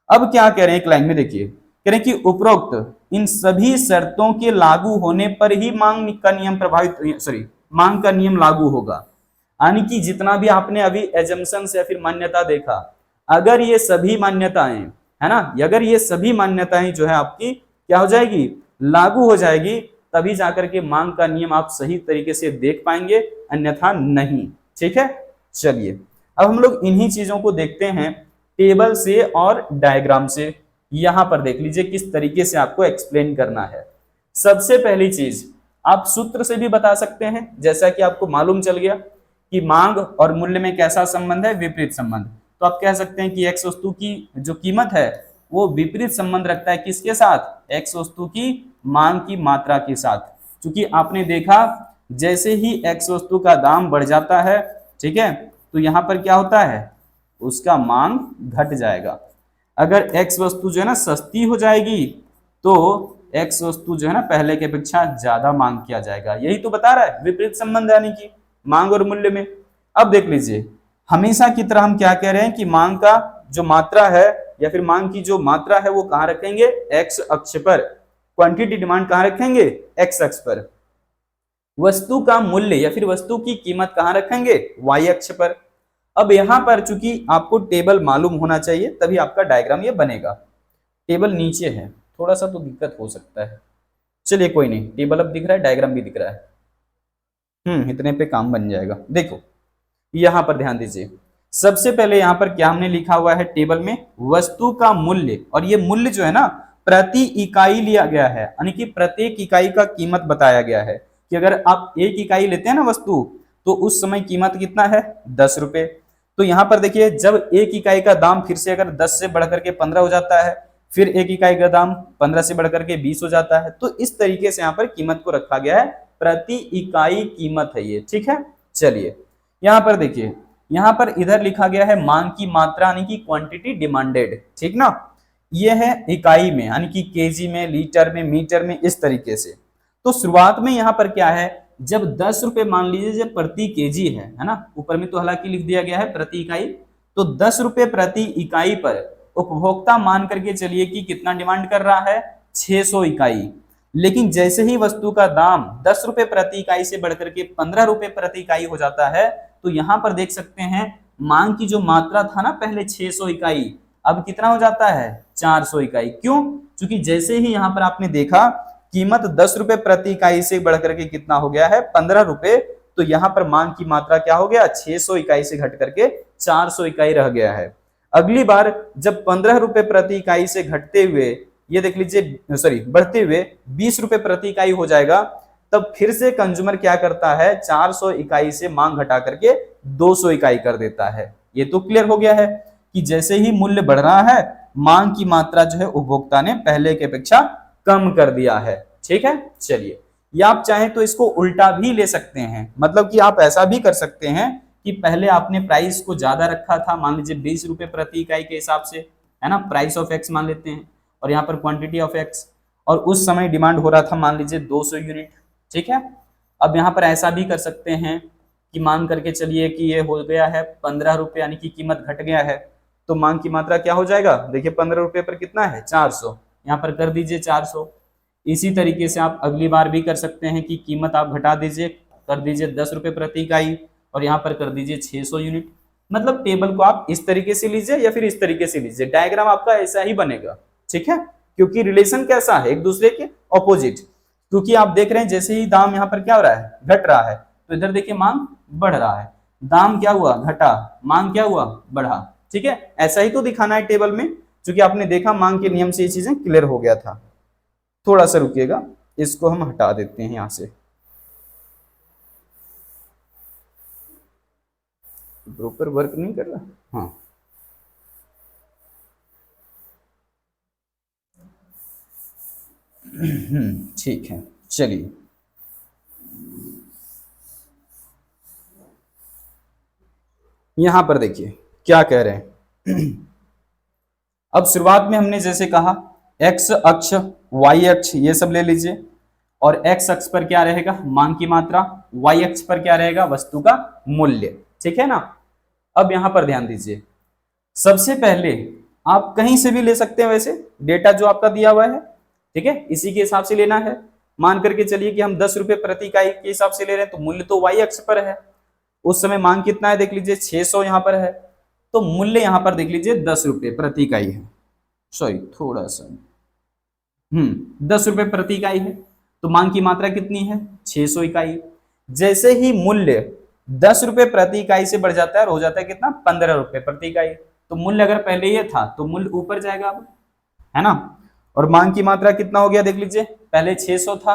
अब क्या कह रहे हैं एक लाइन में देखिए, कह रहे हैं कि उपरोक्त इन सभी शर्तों के लागू होने पर ही मांग का नियम लागू होगा। यानी कि जितना भी आपने अभी एजम्पशंस या फिर मान्यता देखा, अगर ये सभी मान्यताएं है ना, अगर ये सभी मान्यताएं जो है आपकी क्या हो जाएगी, लागू हो जाएगी, तभी जाकर के मांग का नियम आप सही तरीके से देख पाएंगे, अन्यथा नहीं। ठीक है, चलिए अब हम लोग इन्हीं चीजों को देखते हैं टेबल से और डायग्राम से। यहां पर देख लीजिए किस तरीके से आपको एक्सप्लेन करना है। सबसे पहली चीज आप सूत्र से भी बता सकते हैं, जैसा कि आपको मालूम चल गया कि मांग और मूल्य में कैसा संबंध है, विपरीत संबंध। तो आप कह सकते हैं कि एक्स वस्तु की जो कीमत है वो विपरीत संबंध रखता है किसके साथ, एक्स वस्तु की मांग की मात्रा के साथ। क्योंकि आपने देखा जैसे ही एक्स वस्तु का दाम बढ़ जाता है, ठीक है, तो यहाँ पर क्या होता है, उसका मांग घट जाएगा। अगर एक्स वस्तु जो है ना सस्ती हो जाएगी तो एक्स वस्तु जो है ना पहले की अपेक्षा ज्यादा मांग किया जाएगा। यही तो बता रहा है विपरीत संबंध, यानी कि मांग और मूल्य में। अब देख लीजिए, हमेशा की तरह हम क्या कह रहे हैं कि मांग का जो मात्रा है या फिर मांग की जो मात्रा है वो कहां रखेंगे, एक्स अक्ष पर। क्वांटिटी डिमांड कहां रखेंगे, एक्स अक्ष पर। वस्तु का मूल्य या फिर वस्तु की कीमत कहां रखेंगे, वाई अक्ष पर। अब यहां पर चूंकि आपको टेबल मालूम होना चाहिए तभी आपका डायग्राम ये बनेगा। टेबल नीचे है, थोड़ा सा तो दिक्कत हो सकता है, चलिए कोई नहीं, टेबल अब दिख रहा है, डायग्राम भी दिख रहा है। इतने पे काम बन जाएगा। देखो यहां पर ध्यान दीजिए, सबसे पहले यहां पर क्या हमने लिखा हुआ है टेबल में, वस्तु का मूल्य। और ये मूल्य जो है ना प्रति इकाई लिया गया है, यानी कि प्रत्येक इकाई का कीमत बताया गया है कि अगर आप एक इकाई लेते हैं ना वस्तु, तो उस समय कीमत कितना है, 10 रुपए। तो यहाँ पर देखिए जब एक इकाई का दाम फिर से अगर 10 से बढ़कर के 15 हो जाता है, फिर एक इकाई का दाम 15 से बढ़कर के 20 हो जाता है, तो इस तरीके से यहाँ पर कीमत को रखा गया है, प्रति इकाई कीमत है ये, ठीक है। चलिए यहाँ पर देखिए, यहाँ पर इधर लिखा गया है मांग की मात्रा यानी कि क्वांटिटी डिमांडेड, ठीक ना। ये है इकाई में, यानी कि केजी में, लीटर में, मीटर में, इस तरीके से। तो शुरुआत में यहाँ पर क्या है, जब 10 रुपए मान लीजिए जब प्रति केजी है ना, ऊपर में तो हालांकि लिख दिया गया है प्रति इकाई, तो 10 रुपए प्रति इकाई पर उपभोक्ता मान करके चलिए कि कितना डिमांड कर रहा है, 600 इकाई। लेकिन जैसे ही वस्तु का दाम 10 रुपए प्रति इकाई से बढ़कर के 15 रुपए प्रति इकाई हो जाता है, तो यहां पर देख सकते हैं मांग की जो मात्रा था ना पहले 600 इकाई, अब कितना हो जाता है, 400 इकाई। क्यों, क्योंकि जैसे ही यहां पर आपने देखा कीमत 10 रुपए प्रति इकाई से बढ़कर के कितना हो गया है, 15 रुपए, तो यहां पर मांग की मात्रा क्या हो गया, 600 इकाई से घट करके 400 इकाई रह गया है। अगली बार जब 15 रुपए प्रति इकाई से घटते हुए, ये देख लीजिए सॉरी बढ़ते हुए 20 रुपए प्रति इकाई हो जाएगा, तब फिर से कंज्यूमर क्या करता है, 400 इकाई से मांग घटा करके 200 इकाई कर देता है। ये तो क्लियर हो गया है कि जैसे ही मूल्य बढ़ रहा है, मांग की मात्रा जो है उपभोक्ता ने पहले की अपेक्षा कम कर दिया है, ठीक है। चलिए, या आप चाहें तो इसको उल्टा भी ले सकते हैं, मतलब कि आप ऐसा भी कर सकते हैं कि पहले आपने प्राइस को ज्यादा रखा था, मान लीजिए 20 रुपए प्रति इकाई के हिसाब से, है ना, प्राइस ऑफ एक्स मान लेते हैं, और यहाँ पर क्वांटिटी ऑफ एक्स, और उस समय डिमांड हो रहा था मान लीजिए 200 यूनिट, ठीक है। अब यहाँ पर ऐसा भी कर सकते हैं कि मान करके चलिए कि ये हो गया है 15 रुपए, यानी कि कीमत घट गया है, तो मांग की मात्रा क्या हो जाएगा, देखिए 15 रुपए पर कितना है, 400, यहाँ पर कर दीजिए 400। इसी तरीके से आप अगली बार भी कर सकते हैं कि कीमत आप घटा दीजिए, कर दीजिए 10 रुपए प्रति इकाई, और यहाँ पर कर दीजिए 600 यूनिट। मतलब टेबल को आप इस तरीके से लीजिए या फिर इस तरीके से लीजिए, डायग्राम आपका ऐसा ही बनेगा, ठीक है। क्योंकि रिलेशन कैसा है, एक दूसरे के ऑपोजिट। क्योंकि आप देख रहे हैं जैसे ही दाम यहाँ पर क्या हो रहा है, घट रहा है, तो इधर देखिए मांग बढ़ रहा है, दाम क्या हुआ, घटा, मांग क्या हुआ, बढ़ा, ठीक है। ऐसा ही तो दिखाना है टेबल में, क्योंकि आपने देखा मांग के नियम से ये चीजें क्लियर हो गया था। थोड़ा सा रुकिएगा, इसको हम हटा देते हैं यहां से, प्रॉपर वर्क नहीं कर रहा। हाँ, ठीक है। चलिए, यहां पर देखिए क्या कह रहे हैं। अब शुरुआत में हमने जैसे कहा एक्स अक्ष, वाई अक्ष ये सब ले लीजिए, और एक्स अक्ष पर क्या रहेगा, मांग की मात्रा, वाई अक्ष पर क्या रहेगा, वस्तु का मूल्य, ठीक है ना। अब यहां पर ध्यान दीजिए, सबसे पहले आप कहीं से भी ले सकते हैं, वैसे डेटा जो आपका दिया हुआ है, ठीक है, इसी के हिसाब से लेना है। मान करके चलिए कि हम 10 रुपए प्रति इकाई के हिसाब से ले रहे हैं, तो मूल्य तो वाई अक्ष पर है, उस समय मांग कितना है देख लीजिए, 600 यहाँ पर है, तो मूल्य यहाँ पर देख लीजिए 10 रुपए प्रति इकाई है, सॉरी थोड़ा सा 10 रुपए प्रति इकाई है, तो मांग की मात्रा कितनी है, 600 इकाई। जैसे ही मूल्य 10 रुपए प्रति इकाई से बढ़ जाता है और हो जाता है कितना, 15 रुपए प्रति इकाई, तो मूल्य अगर पहले ये था तो मूल्य ऊपर जाएगा अब, है ना। और मांग की मात्रा कितना हो गया देख लीजिए, पहले 600 था,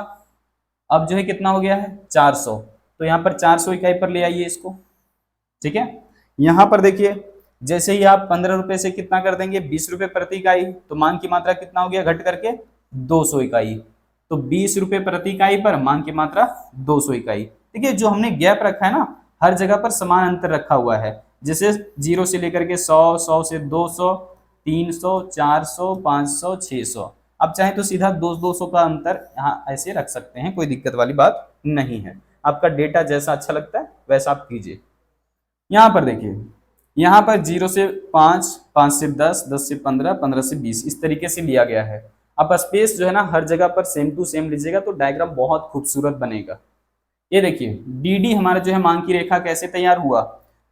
अब जो है कितना हो गया है, 400, तो यहाँ पर 400 इकाई पर ले आइए इसको, ठीक है। यहाँ पर देखिए जैसे ही आप 15 रुपए से कितना कर देंगे 20 रुपए प्रति इकाई, तो मांग की मात्रा कितना हो गया घट करके 200 इकाई। तो 20 रुपए प्रति इकाई पर मांग की मात्रा 200 इकाई। देखिए जो हमने गैप रखा है ना, हर जगह पर समान अंतर रखा हुआ है। जैसे 0 से लेकर के 100, 100 से 200, 300, 400, 500, 600। अब चाहे तो सीधा 200 का अंतर यहाँ ऐसे रख सकते हैं, कोई दिक्कत वाली बात नहीं है। आपका डेटा जैसा अच्छा लगता है वैसा आप कीजिए। यहाँ पर देखिए, यहाँ पर 0 से 5, 5 से 10, 10 से 15, 15 से 20 इस तरीके से लिया गया है। आप स्पेस जो है ना हर जगह पर सेम टू सेम लीजिएगा तो डायग्राम बहुत खूबसूरत बनेगा। ये देखिए डी हमारा जो है मांग की रेखा कैसे तैयार हुआ,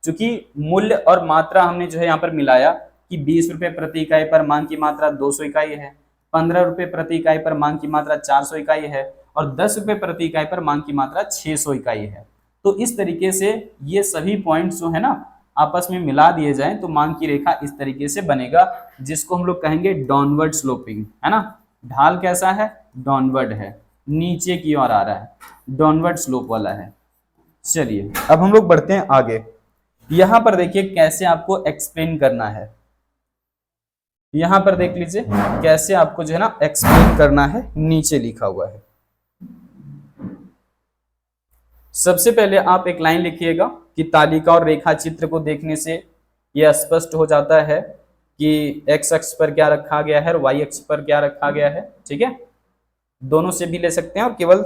क्योंकि मूल्य और मात्रा हमने जो है यहाँ पर मिलाया कि 20 रुपए प्रति इकाई पर मांग की मात्रा 200 इकाई है, 15 रुपए प्रति इकाई पर मांग की मात्रा 400 इकाई है और 10 रुपए प्रति इकाई पर मांग की मात्रा 600 इकाई है। तो इस तरीके से ये सभी पॉइंट्स जो है ना आपस में मिला दिए जाएं तो मांग की रेखा इस तरीके से बनेगा, जिसको हम लोग कहेंगे डाउनवर्ड स्लोपिंग, है ना। ढाल कैसा है, डाउनवर्ड है, नीचे की ओर आ रहा है, डाउनवर्ड स्लोप वाला है। चलिए अब हम लोग बढ़ते हैं आगे। यहां पर देखिए कैसे आपको एक्सप्लेन करना है, यहां पर देख लीजिए कैसे आपको जो है ना एक्सप्लेन करना है, नीचे लिखा हुआ है। सबसे पहले आप एक लाइन लिखिएगा कि तालिका और रेखा चित्र को देखने से यह स्पष्ट हो जाता है कि एक्स अक्ष पर क्या रखा गया है और वाई अक्ष पर क्या रखा गया है। ठीक है, दोनों से भी ले सकते हैं और केवल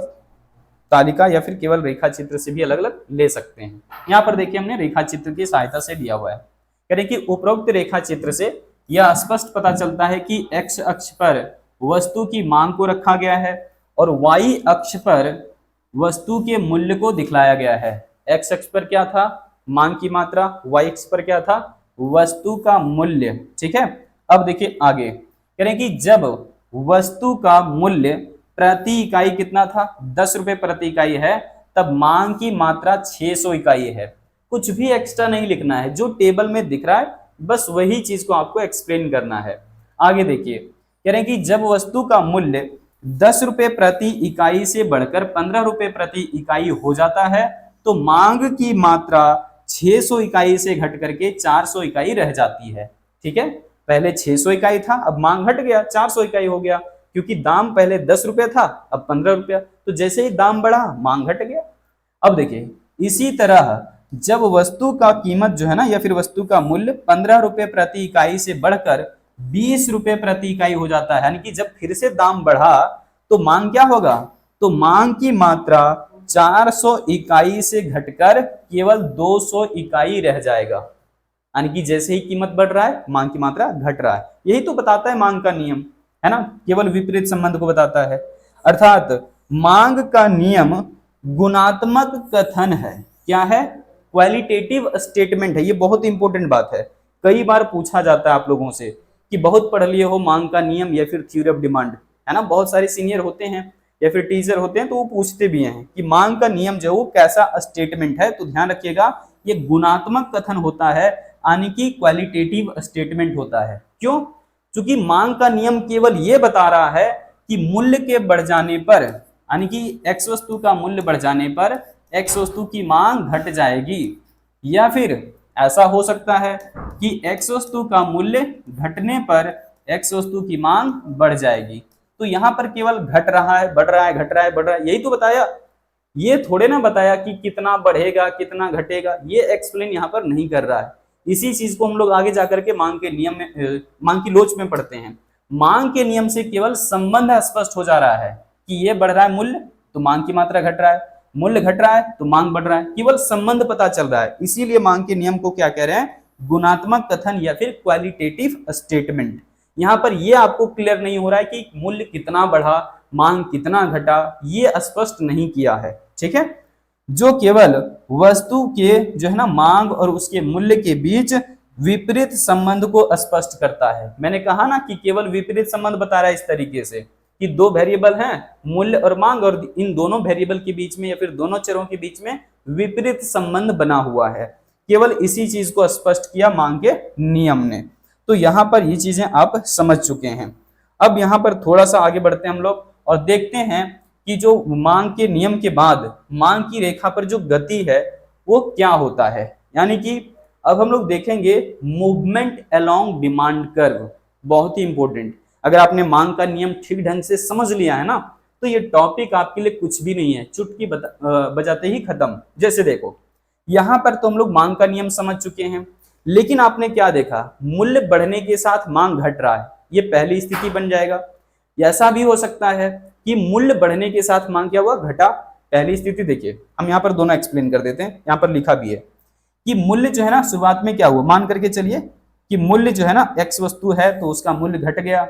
तालिका या फिर केवल रेखा चित्र से भी अलग अलग ले सकते हैं। यहाँ पर देखिए हमने रेखा चित्र की सहायता से दिया हुआ है। कह रहे कि उपरोक्त रेखा चित्र से यह स्पष्ट पता चलता है कि एक्स अक्ष पर वस्तु की मांग को रखा गया है और वाई अक्ष पर वस्तु के मूल्य को दिखलाया गया है। एक्स अक्ष पर क्या था, मांग की मात्रा, वाई अक्ष पर क्या था, वस्तु का मूल्य। ठीक है, अब देखिए आगे कह रहे कि जब वस्तु का मूल्य प्रति इकाई कितना था, 10 रुपए प्रति इकाई है, तब मांग की मात्रा 600 इकाई है। कुछ भी एक्स्ट्रा नहीं लिखना है, जो टेबल में दिख रहा है बस वही चीज को आपको एक्सप्लेन करना है। आगे देखिए कह रहे हैं कि जब वस्तु का मूल्य 10 रुपए प्रति इकाई से बढ़कर 15 रुपए प्रति इकाई हो जाता है तो मांग की मात्रा 600 इकाई से घट करके 400 इकाई रह जाती है। ठीक है, पहले 600 इकाई था, अब मांग घट गया 400 इकाई हो गया, क्योंकि दाम पहले 10 रुपया था अब 15 रुपया, तो जैसे ही दाम बढ़ा मांग घट गया। अब देखिए इसी तरह जब वस्तु का कीमत जो है ना या फिर वस्तु का मूल्य 15 रुपए प्रति इकाई से बढ़कर 20 रुपए प्रति इकाई हो जाता है, यानी कि जब फिर से दाम बढ़ा तो मांग क्या होगा, तो मांग की मात्रा 400 इकाई से घटकर केवल 200 इकाई रह जाएगा। यानी कि जैसे ही कीमत बढ़ रहा है मांग की मात्रा घट रहा है। यही तो बताता है मांग का नियम, है ना, केवल विपरीत संबंध को बताता है। अर्थात मांग का नियम गुणात्मक कथन है। क्या है, क्वालिटेटिव स्टेटमेंट है। ये बहुत इंपॉर्टेंट बात है, कई बार पूछा जाता है आप लोगों से कि बहुत पढ़ लिए हो मांग का नियम या फिर थ्योरी ऑफ डिमांड, है ना। बहुत सारे सीनियर होते हैं या फिर टीचर होते हैं तो वो पूछते भी हैं कि मांग का नियम जो वो कैसा स्टेटमेंट है। तो ध्यान रखिएगा ये गुणात्मक कथन होता है, यानी कि क्वालिटेटिव स्टेटमेंट होता है। क्यों, क्योंकि मांग का नियम केवल ये बता रहा है कि मूल्य के बढ़ जाने पर, यानी कि एक्स वस्तु का मूल्य बढ़ जाने पर एक्स वस्तु की मांग घट जाएगी, या फिर ऐसा हो सकता है कि एक्स वस्तु का मूल्य घटने पर एक्स वस्तु की मांग बढ़ जाएगी। तो यहाँ पर केवल घट रहा है, बढ़ रहा है, घट रहा है, बढ़ रहा है, यही तो बताया। ये थोड़े ना बताया कि कितना बढ़ेगा कितना घटेगा, ये एक्सप्लेन यहाँ पर नहीं कर रहा है। इसी चीज को हम लोग आगे जाकर के मांग के नियम में, मांग की लोच में पढ़ते हैं। मांग के नियम से केवल संबंध स्पष्ट हो जा रहा है कि ये बढ़ रहा है मूल्य तो मांग की मात्रा घट रहा है, मूल्य घट रहा है तो मांग बढ़ रहा है, केवल संबंध पता चल रहा है। इसीलिए मांग के नियम को क्या कह रहे हैं, गुणात्मक कथन या फिर क्वालिटेटिव स्टेटमेंट। यहाँ पर ये आपको क्लियर नहीं हो रहा है कि मूल्य कितना बढ़ा, मांग कितना घटा, ये स्पष्ट नहीं किया है। ठीक है, जो केवल वस्तु के जो है ना मांग और उसके मूल्य के बीच विपरीत संबंध को स्पष्ट करता है। मैंने कहा ना कि केवल विपरीत संबंध बता रहा है इस तरीके से कि दो वेरिएबल हैं मूल्य और मांग, और इन दोनों वेरिएबल के बीच में या फिर दोनों चरों के बीच में विपरीत संबंध बना हुआ है। केवल इसी चीज को स्पष्ट किया मांग के नियम ने। तो यहाँ पर ये चीजें आप समझ चुके हैं। अब यहाँ पर थोड़ा सा आगे बढ़ते हैं हम लोग और देखते हैं कि जो मांग के नियम के बाद मांग की रेखा पर जो गति है वो क्या होता है। यानी कि अब हम लोग देखेंगे मूवमेंट अलोंग डिमांड कर्व, बहुत ही इंपॉर्टेंट। अगर आपने मांग का नियम ठीक ढंग से समझ लिया है ना, तो ये टॉपिक आपके लिए कुछ भी नहीं है, चुटकी बजाते ही खत्म। जैसे देखो यहां पर तो हम लोग मांग का नियम समझ चुके हैं, लेकिन आपने क्या देखा, मूल्य बढ़ने के साथ मांग घट रहा है, ये पहली स्थिति बन जाएगा। ऐसा भी हो सकता है कि मूल्य बढ़ने के साथ मांग क्या हुआ, घटा, पहली स्थिति। देखिए हम यहाँ पर दोनों एक्सप्लेन कर देते हैं, यहाँ पर लिखा भी है कि मूल्य जो है ना शुरुआत में क्या हुआ, मान करके चलिए कि मूल्य जो है ना एक्स वस्तु है तो उसका मूल्य घट गया,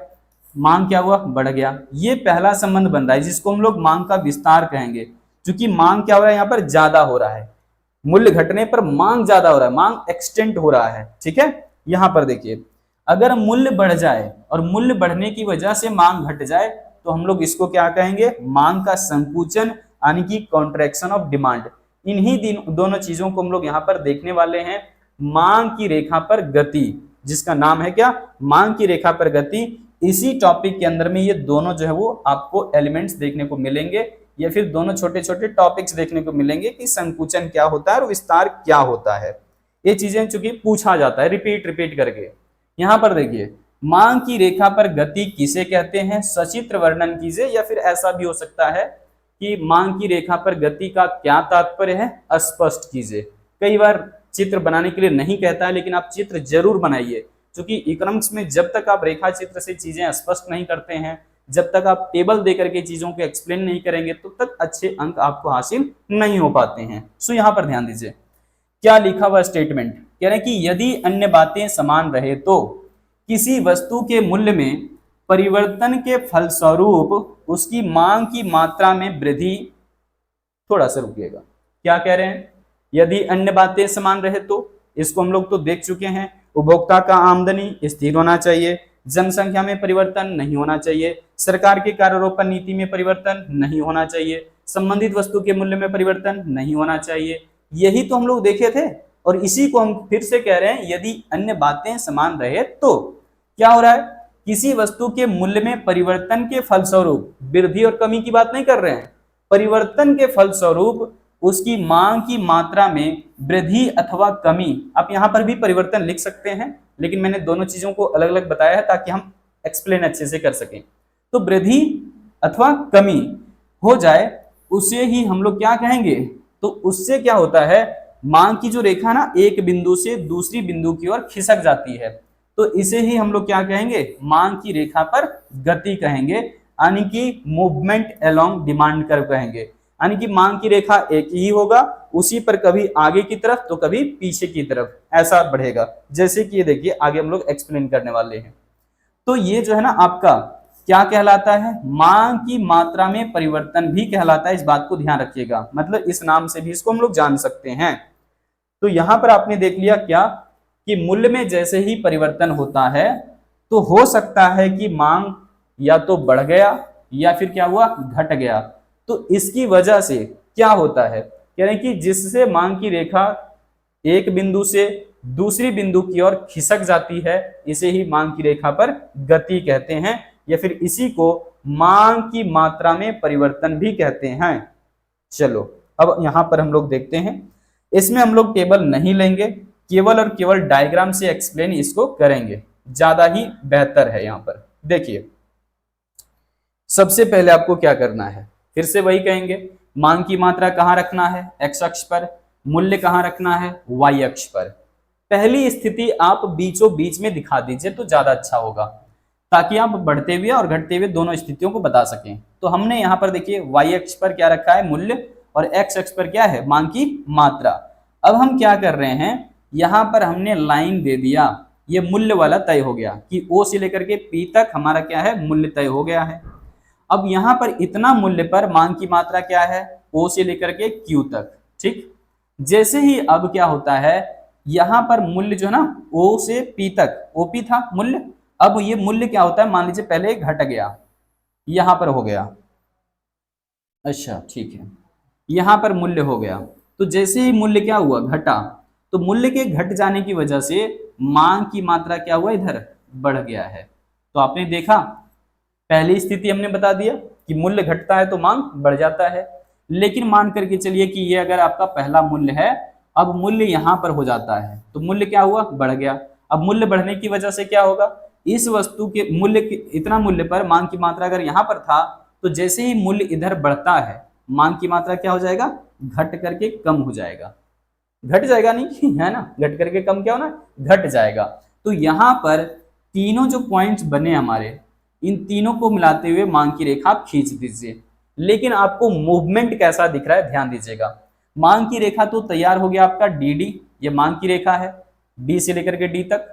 मांग क्या हुआ, बढ़ गया। ये पहला संबंध बन रहा है जिसको हम लोग मांग का विस्तार कहेंगे, क्योंकि मांग क्या हो रहा है, यहाँ पर ज्यादा हो रहा है, मूल्य घटने पर मांग ज्यादा हो रहा है, मांग एक्सटेंड हो रहा है। ठीक है, यहां पर देखिए अगर मूल्य बढ़ जाए और मूल्य बढ़ने की वजह से मांग घट जाए तो हम लोग इसको क्या कहेंगे, मांग का संकुचन, यानी कि कॉन्ट्रैक्शन ऑफ डिमांड। इन्हीं दोनों चीजों को हम लोग यहाँ पर देखने वाले हैं। मांग की रेखा पर गति, जिसका नाम है क्या, मांग की रेखा पर गति। इसी टॉपिक के अंदर में ये दोनों जो है वो आपको एलिमेंट्स देखने को मिलेंगे, या फिर दोनों छोटे छोटे टॉपिक्स देखने को मिलेंगे कि संकुचन क्या होता है और विस्तार क्या होता है। ये चीजें चूंकि पूछा जाता है रिपीट करके। यहाँ पर देखिए मांग की रेखा पर गति किसे कहते हैं, सचित्र वर्णन कीजिए, या फिर ऐसा भी हो सकता है कि मांग की रेखा पर गति का क्या तात्पर्य है, स्पष्ट कीजिए। कई बार चित्र बनाने के लिए नहीं कहता है, लेकिन आप चित्र जरूर बनाइए, क्योंकि इकोनॉमिक्स में जब तक आप रेखा चित्र से चीजें स्पष्ट नहीं करते हैं, जब तक आप टेबल देकर के चीजों को एक्सप्लेन नहीं करेंगे, तब तक अच्छे अंक आपको हासिल नहीं हो पाते हैं। सो यहाँ पर ध्यान दीजिए क्या लिखा हुआ स्टेटमेंट, कह रहे हैं कि यदि अन्य बातें समान रहे तो किसी वस्तु के मूल्य में परिवर्तन के फलस्वरूप उसकी मांग की मात्रा में वृद्धि, थोड़ा सा रुकिएगा, क्या कह रहे हैं, यदि अन्य बातें समान रहे तो, इसको हम लोग तो देख चुके हैं, उपभोक्ता का आमदनी स्थिर होना चाहिए, जनसंख्या में परिवर्तन नहीं होना चाहिए, सरकार के कार्यारोपण नीति में परिवर्तन नहीं होना चाहिए, संबंधित वस्तु के मूल्य में परिवर्तन नहीं होना चाहिए। यही तो हम लोग देखे थे, और इसी को हम फिर से कह रहे हैं, यदि अन्य बातें समान रहे तो क्या हो रहा है, किसी वस्तु के मूल्य में परिवर्तन के फलस्वरूप, वृद्धि और कमी की बात नहीं कर रहे हैं, परिवर्तन के फलस्वरूप उसकी मांग की मात्रा में वृद्धि अथवा कमी। आप यहां पर भी परिवर्तन लिख सकते हैं, लेकिन मैंने दोनों चीजों को अलग अलग बताया है ताकि हम एक्सप्लेन अच्छे से कर सकें। तो वृद्धि अथवा कमी हो जाए उसे ही हम लोग क्या कहेंगे, तो उससे क्या होता है, मांग की जो रेखा ना एक बिंदु से दूसरी बिंदु की ओर खिसक जाती है, तो इसे ही हम लोग क्या कहेंगे, मांग की रेखा पर गति कहेंगे, यानी कि मूवमेंट अलोंग डिमांड कर्व कहेंगे। यानी कि मांग की रेखा एक ही होगा, उसी पर कभी आगे की तरफ तो कभी पीछे की तरफ ऐसा बढ़ेगा, जैसे कि ये देखिए आगे हम लोग एक्सप्लेन करने वाले हैं। तो ये जो है ना आपका क्या कहलाता है, मांग की मात्रा में परिवर्तन भी कहलाता है, इस बात को ध्यान रखिएगा, मतलब इस नाम से भी इसको हम लोग जान सकते हैं। तो यहां पर आपने देख लिया क्या कि मूल्य में जैसे ही परिवर्तन होता है तो हो सकता है कि मांग या तो बढ़ गया या फिर क्या हुआ, घट गया। तो इसकी वजह से क्या होता है, कह रहे हैं कि जिससे मांग की रेखा एक बिंदु से दूसरी बिंदु की ओर खिसक जाती है, इसे ही मांग की रेखा पर गति कहते हैं, या फिर इसी को मांग की मात्रा में परिवर्तन भी कहते हैं। चलो अब यहां पर हम लोग देखते हैं, इसमें हम लोग टेबल नहीं लेंगे, केवल और केवल डायग्राम से एक्सप्लेन इसको करेंगे, ज्यादा ही बेहतर है। यहां पर देखिए सबसे पहले आपको क्या करना है, फिर से वही कहेंगे, मांग की मात्रा कहां रखना है, एक्स अक्ष पर, मूल्य कहां रखना है, वाई अक्ष पर। पहली स्थिति आप बीचों बीच में दिखा दीजिए तो ज्यादा अच्छा होगा, ताकि आप बढ़ते हुए और घटते हुए दोनों स्थितियों को बता सकें। तो हमने यहाँ पर देखिए वाई अक्ष पर क्या रखा है, मूल्य, और एक्स अक्ष पर क्या है, मांग की मात्रा। अब हम क्या कर रहे हैं, यहाँ पर हमने लाइन दे दिया, ये मूल्य वाला तय हो गया कि ओ से लेकर के पी तक हमारा क्या है, मूल्य तय हो गया है। अब यहाँ पर इतना मूल्य पर मांग की मात्रा क्या है, ओ से लेकर के क्यू तक। ठीक, जैसे ही अब क्या होता है, यहाँ पर मूल्य जो है ना ओ से पी तक, ओपी था मूल्य, अब ये मूल्य क्या होता है, मान लीजिए पहले घट गया, यहां पर हो गया, अच्छा ठीक है, यहां पर मूल्य हो गया। तो जैसे ही मूल्य क्या हुआ, घटा, तो मूल्य के घट जाने की वजह से मांग की मात्रा क्या हुआ, इधर बढ़ गया है। तो आपने देखा पहली स्थिति हमने बता दिया कि मूल्य घटता है तो मांग बढ़ जाता है। लेकिन मान करके चलिए कि ये अगर आपका पहला मूल्य है अब मूल्य यहाँ पर हो जाता है, तो मूल्य क्या हुआ, बढ़ गया। अब मूल्य बढ़ने की वजह से क्या होगा, इस वस्तु के मूल्य इतना मूल्य पर मांग की मात्रा अगर यहाँ पर था, तो जैसे ही मूल्य इधर बढ़ता है मांग की मात्रा क्या हो जाएगा, घट करके कम हो जाएगा। घट जाएगा नहीं है ना, घट करके कम क्या होना, घट जाएगा। तो यहाँ पर तीनों जो पॉइंट्स बने हमारे, इन तीनों को मिलाते हुए मांग की रेखा आप खींच दीजिए। लेकिन आपको मूवमेंट कैसा दिख रहा है ध्यान दीजिएगा। मांग की रेखा तो तैयार हो गया आपका डी, ये मांग की रेखा है डी से लेकर के डी तक।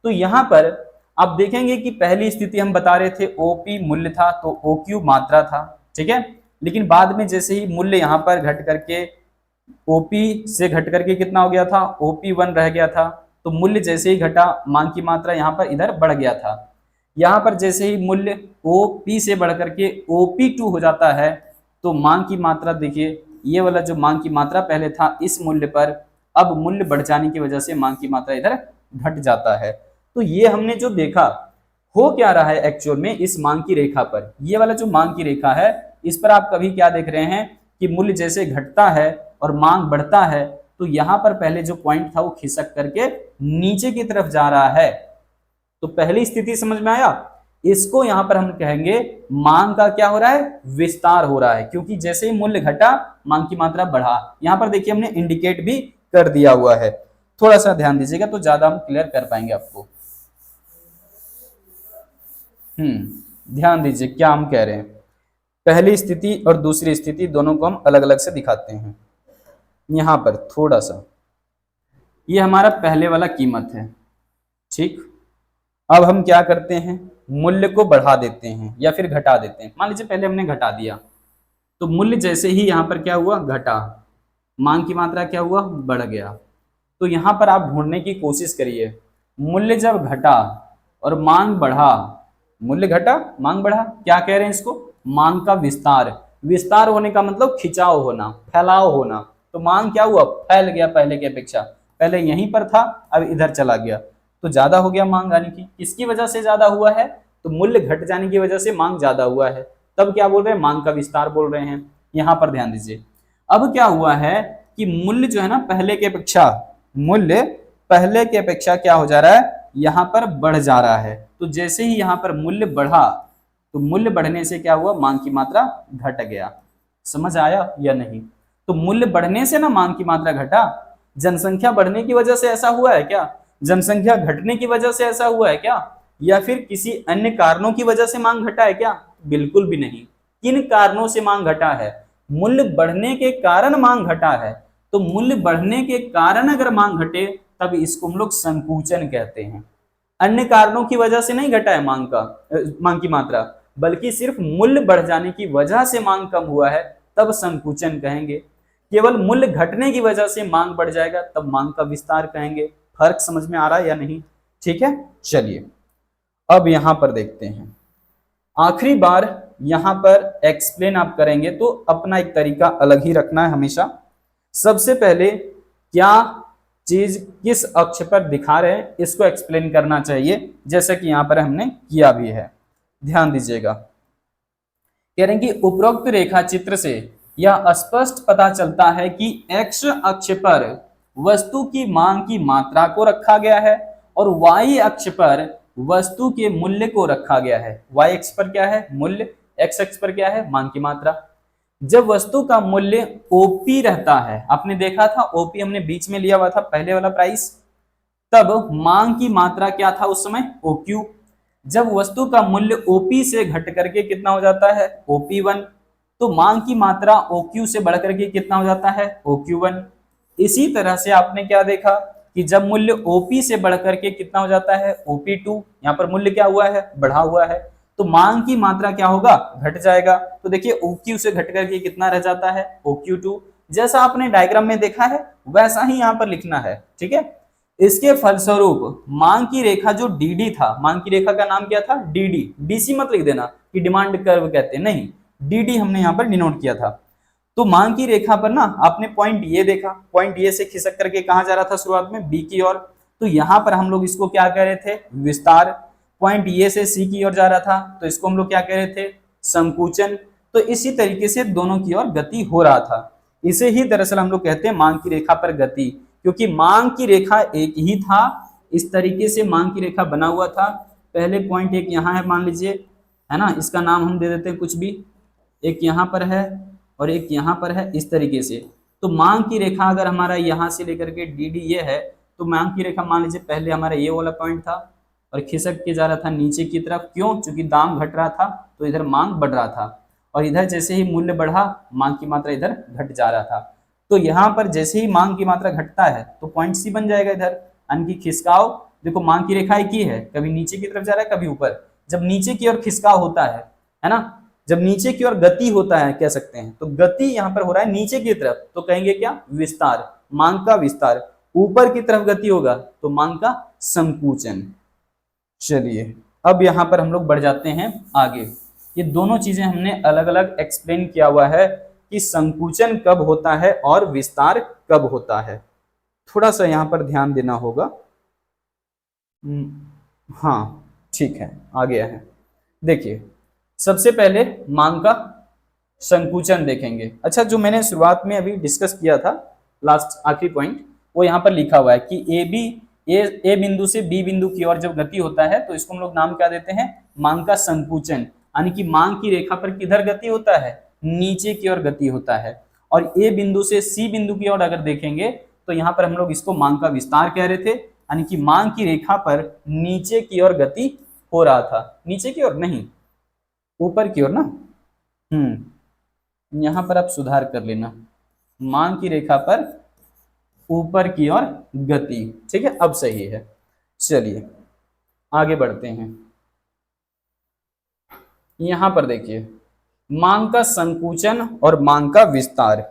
तो यहाँ पर आप देखेंगे कि पहली स्थिति हम बता रहे थे ओपी मूल्य था तो ओक्यू मात्रा था, ठीक है। लेकिन बाद में जैसे ही मूल्य यहाँ पर घट करके ओपी से घट करके कितना हो गया था, OP1 रह गया था। तो मूल्य जैसे ही घटा मांग की मात्रा यहाँ पर इधर बढ़ गया था। यहाँ पर जैसे ही मूल्य OP से बढ़ करके OP2 हो जाता है, तो मांग की मात्रा देखिए, ये वाला जो मांग की मात्रा पहले था इस मूल्य पर, अब मूल्य बढ़ जाने की वजह से मांग की मात्रा इधर घट जाता है। तो ये हमने जो देखा हो क्या रहा है एक्चुअल में इस मांग की रेखा पर, ये वाला जो मांग की रेखा है इस पर आप कभी क्या देख रहे हैं कि मूल्य जैसे घटता है और मांग बढ़ता है, तो यहाँ पर पहले जो पॉइंट था वो खिसक करके नीचे की तरफ जा रहा है। तो पहली स्थिति समझ में आया, इसको यहाँ पर हम कहेंगे मांग का क्या हो रहा है, विस्तार हो रहा है, क्योंकि जैसे ही मूल्य घटा मांग की मात्रा बढ़ा। यहाँ पर देखिए हमने इंडिकेट भी कर दिया हुआ है, थोड़ा सा ध्यान दीजिएगा तो ज्यादा हम क्लियर कर पाएंगे आपको। ध्यान दीजिए क्या हम कह रहे हैं, पहली स्थिति और दूसरी स्थिति दोनों को हम अलग अलग से दिखाते हैं। यहां पर थोड़ा सा, ये हमारा पहले वाला कीमत है, ठीक। अब हम क्या करते हैं, मूल्य को बढ़ा देते हैं या फिर घटा देते हैं। मान लीजिए पहले हमने घटा दिया, तो मूल्य जैसे ही यहाँ पर क्या हुआ, घटा, मांग की मात्रा क्या हुआ, बढ़ गया। तो यहाँ पर आप ढूंढने की कोशिश करिए, मूल्य जब घटा और मांग बढ़ा, मूल्य घटा मांग बढ़ा, क्या कह रहे हैं इसको, मांग का विस्तार। विस्तार होने का मतलब खिंचाव होना, फैलाव होना। तो मांग क्या हुआ, फैल गया पहले की अपेक्षा, पहले यहीं पर था अब इधर चला गया, तो ज्यादा हो गया मांग आने की। किसकी वजह से ज्यादा हुआ है, तो मूल्य घट जाने की वजह से मांग ज्यादा हुआ है, तब क्या बोल रहे हैं, मांग का विस्तार बोल रहे हैं। यहाँ पर ध्यान दीजिए, अब क्या हुआ है कि मूल्य जो है ना पहले की अपेक्षा, मूल्य पहले की अपेक्षा क्या हो जा रहा है, यहाँ पर बढ़ जा रहा है। तो जैसे ही यहाँ पर मूल्य बढ़ा, तो मूल्य बढ़ने से क्या हुआ, मांग की मात्रा घट गया। समझ आया या नहीं, तो मूल्य बढ़ने से ना मांग की मात्रा घटा। जनसंख्या बढ़ने की वजह से ऐसा हुआ है क्या, जनसंख्या घटने की वजह से ऐसा हुआ है क्या, या फिर किसी अन्य कारणों की वजह से मांग घटा है क्या, बिल्कुल भी नहीं। किन कारणों से मांग घटा है, मूल्य बढ़ने के कारण मांग घटा है। तो मूल्य बढ़ने के कारण अगर मांग घटे तब इसको हम लोग संकुचन कहते हैं। अन्य कारणों की वजह से नहीं घटा है मांग की मात्रा, बल्कि सिर्फ मूल्य बढ़ जाने की वजह से मांग कम हुआ है, तब संकुचन कहेंगे। केवल मूल्य घटने की वजह से मांग बढ़ जाएगा तब मांग का विस्तार कहेंगे। फर्क समझ में आ रहा है या नहीं, ठीक है। चलिए अब यहां पर देखते हैं, आखिरी बार यहां पर एक्सप्लेन आप करेंगे तो अपना एक तरीका अलग ही रखना है हमेशा। सबसे पहले क्या चीज किस अक्ष पर दिखा रहे हैं इसको एक्सप्लेन करना चाहिए, जैसा कि यहां पर हमने किया भी है। ध्यान दीजिएगा, कह रहे हैं कि उपरोक्त रेखा चित्र से यह स्पष्ट पता चलता है कि एक्स अक्ष पर वस्तु की मांग की मात्रा को रखा गया है और वाई अक्ष पर वस्तु के मूल्य को रखा गया है। वाई अक्ष पर क्या है, मूल्य, एक्स अक्ष पर क्या है, मांग की मात्रा। जब वस्तु का मूल्य ओपी रहता है, आपने देखा था ओपी हमने बीच में लिया हुआ था पहले वाला प्राइस, तब मांग की मात्रा क्या था उस समय, ओक्यू। जब वस्तु का मूल्य ओपी से घट करके कितना हो जाता है, OP1, तो मांग की मात्रा OQ से बढ़ करके कितना हो जाता है, OQ1। इसी तरह से आपने क्या देखा कि जब मूल्य OP से बढ़ करके कितना हो जाता है, OP2, यहाँ पर मूल्य क्या हुआ है, बढ़ा हुआ है, तो मांग की मात्रा क्या होगा, घट जाएगा। तो देखिए OQ से घट करके कितना रह जाता है, OQ2। जैसा आपने डायग्राम में देखा है वैसा ही यहाँ पर लिखना है, ठीक है। इसके फलस्वरूप मांग की रेखा जो DD था, मांग की रेखा का नाम क्या था, DD, DC मत लिख देना कि डिमांड कर्व कहते हैं, नहीं, DD हमने यहाँ पर डिनोट किया था। तो मांग की रेखा पर ना आपने पॉइंट ये देखा, पॉइंट ये से खिसक करके कहाँ जा रहा था शुरुआत में, B की ओर। तो यहाँ पर हम लोग इसको क्या कह रहे थे, विस्तार। पॉइंट ये से C की ओर जा रहा था तो इसको हम लोग क्या कह रहे थे, संकुचन। तो इसी तरीके से दोनों की ओर गति हो रहा था। इसे ही दरअसल हम लोग कहते हैं मांग की रेखा पर गति, क्योंकि मांग की रेखा एक ही था, इस तरीके से मांग की रेखा बना हुआ था। पहले पॉइंट एक यहाँ है मान लीजिए, है ना, इसका नाम हम दे देते हैं कुछ भी, एक यहाँ पर है और एक यहाँ पर है, इस तरीके से। तो मांग की रेखा अगर हमारा यहाँ से लेकर के डी डी ये है, तो मांग की रेखा मान लीजिए पहले हमारा ये वाला पॉइंट था और खिसक के जा रहा था नीचे की तरफ। क्यों? क्योंकि दाम घट रहा था तो इधर मांग बढ़ रहा था, और इधर जैसे ही मूल्य बढ़ा मांग की मात्रा इधर घट जा रहा था। तो यहाँ पर जैसे ही मांग की मात्रा घटता है तो पॉइंट सी बन जाएगा इधर, यानी कि खिसकाव। देखो मांग की रेखा एक ही है, कभी नीचे की तरफ जा रहा है कभी ऊपर। जब नीचे की ओर खिसकाव होता है ना, जब नीचे की ओर गति होता है कह सकते हैं, तो गति यहाँ पर हो रहा है नीचे की तरफ, तो कहेंगे क्या? विस्तार, मांग का विस्तार। ऊपर की तरफ गति होगा तो मांग का संकुचन। चलिए अब यहाँ पर हम लोग बढ़ जाते हैं आगे। ये दोनों चीजें हमने अलग अलग एक्सप्लेन किया हुआ है कि संकुचन कब होता है और विस्तार कब होता है। थोड़ा सा यहाँ पर ध्यान देना होगा। हाँ ठीक है, आ गया है। देखिए सबसे पहले मांग का संकुचन देखेंगे। अच्छा, जो मैंने शुरुआत में अभी डिस्कस किया था, लास्ट आखिरी पॉइंट, वो यहाँ पर लिखा हुआ है कि ए बिंदु से बी बिंदु की ओर जब गति होता है तो इसको हम लोग नाम क्या देते हैं? मांग का संकुचन। यानी कि मांग की रेखा पर किधर गति होता है? नीचे की ओर गति होता है। और ए बिंदु से सी बिंदु की ओर अगर देखेंगे तो यहाँ पर हम लोग इसको मांग का विस्तार कह रहे थे, यानी कि मांग की रेखा पर नीचे की ओर गति हो रहा था। नीचे की ओर नहीं, ऊपर की ओर ना। यहाँ पर आप सुधार कर लेना, मांग की रेखा पर ऊपर की ओर गति। ठीक है, अब सही है। चलिए आगे बढ़ते हैं। यहां पर देखिए मांग का संकुचन और मांग का विस्तार।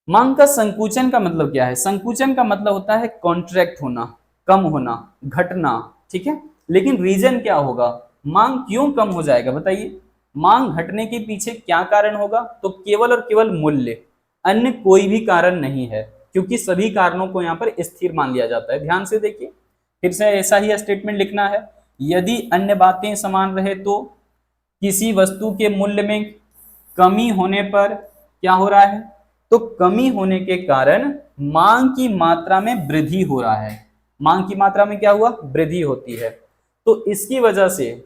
मांग का संकुचन का मतलब क्या है? संकुचन का मतलब होता है कॉन्ट्रैक्ट होना, कम होना, घटना। ठीक है, लेकिन रीजन क्या होगा? मांग क्यों कम हो जाएगा बताइए? मांग घटने के पीछे क्या कारण होगा? तो केवल और केवल मूल्य, अन्य कोई भी कारण नहीं है, क्योंकि सभी कारणों को यहाँ पर स्थिर मान लिया जाता है। ध्यान से देखिए, फिर से ऐसा ही स्टेटमेंट लिखना है। यदि अन्य बातें समान रहे तो किसी वस्तु के मूल्य में कमी होने पर क्या हो रहा है? तो कमी होने के कारण मांग की मात्रा में वृद्धि हो रहा है। मांग की मात्रा में क्या हुआ? वृद्धि होती है। तो इसकी वजह से